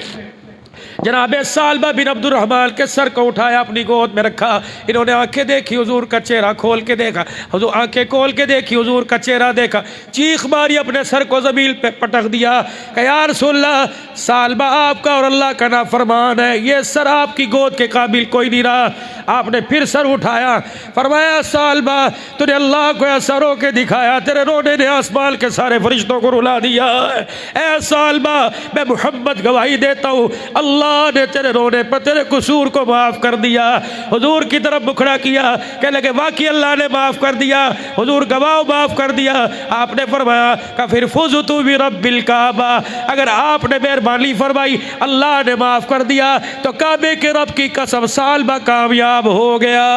[SPEAKER 1] जनाब सालबा बिन अब्दुर्रहमान के सर को उठाया, अपनी गोद में रखा। इन्होंने आंखें देखी, हुजूर का चेहरा खोल के देखा, हुजूर आंखें खोल के देखी, हुजूर का चेहरा देखा। चीख मारी, अपने सर को ज़मीन पे पटक दिया कि या रसूलल्लाह, सालबा आपका और अल्लाह का नाफरमान है, ये सर आपकी गोद के काबिल कोई नहीं रहा। आपने फिर सर उठाया, फरमाया सालबा तूने अल्लाह को ऐसा रो के दिखाया, तेरे रोने ने आसमान के सारे फरिश्तों को रुला दिया। ऐ सालबा, मैं मोहम्मद गवाही देता हूँ, अल्लाह ने तेरे रोने पर तेरे कसूर को माफ़ कर दिया। हुजूर की तरफ मुखड़ा किया, कह लगे वाकई अल्लाह ने माफ़ कर दिया। हुजूर गवाह माफ़ कर दिया। आपने फरमाया का फिर फुज़तु बि रब्बिल काबा, अगर आपने मेहरबानी फरमाई, अल्लाह ने माफ़ कर दिया, तो काबे के रब की कसम सालबा कामयाब हो गया।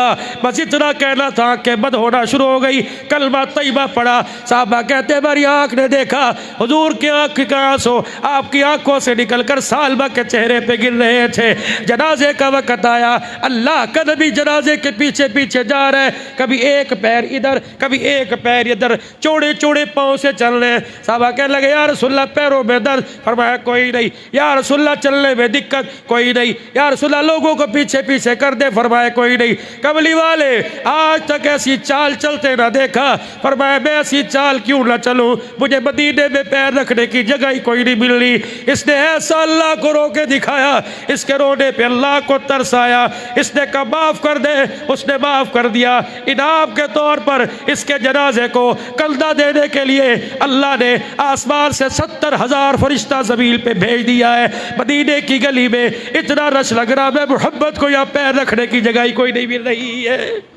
[SPEAKER 1] बस इतना कहना था कि बद होना शुरू हो गई। कलमा तैयबा पढ़ा, साहबा कहते मेरी आँख ने देखा हुजूर की आँख का आंसू आपकी आंखों से निकलकर सालबा के चेहरे पे गिर रहे थे। जनाजे का वक्त आया, अल्लाह का नबी जनाजे के पीछे पीछे जा रहे, कभी एक पैर इधर कभी एक पैर इधर, चौड़े चौड़े पाँव से चल रहे। साहबा कहने लगे या रसूलल्लाह पैरों में दर्द, फरमाया कोई नहीं। या रसूलल्लाह चलने में दिक्कत, कोई नहीं। या रसूलल्लाह लोगों को पीछे पीछे कर दे, फरमाया कोई नहीं। कमली वाले आज तक ऐसी चाल चलते ना देखा, फरमाया मैं ऐसी चाल क्यों ना चलूं, मुझे मदीने में पैर रखने की जगह ही कोई नहीं मिल रही। इसने ऐसा अल्लाह को रो के दिखाया, इसके रोने पे अल्लाह को तरस आया। इसने कहा माफ़ कर दे, उसने माफ़ कर दिया। इनाम के तौर पर इसके जनाजे को कलदा देने के लिए अल्लाह ने आसमान से 70,000 फरिश्ता ज़मीन पे भेज दिया है। मदीने की गली में इतना रश लग रहा है, मोहब्बत को यहाँ पैर रखने की जगह ही कोई नहीं मिल रही है।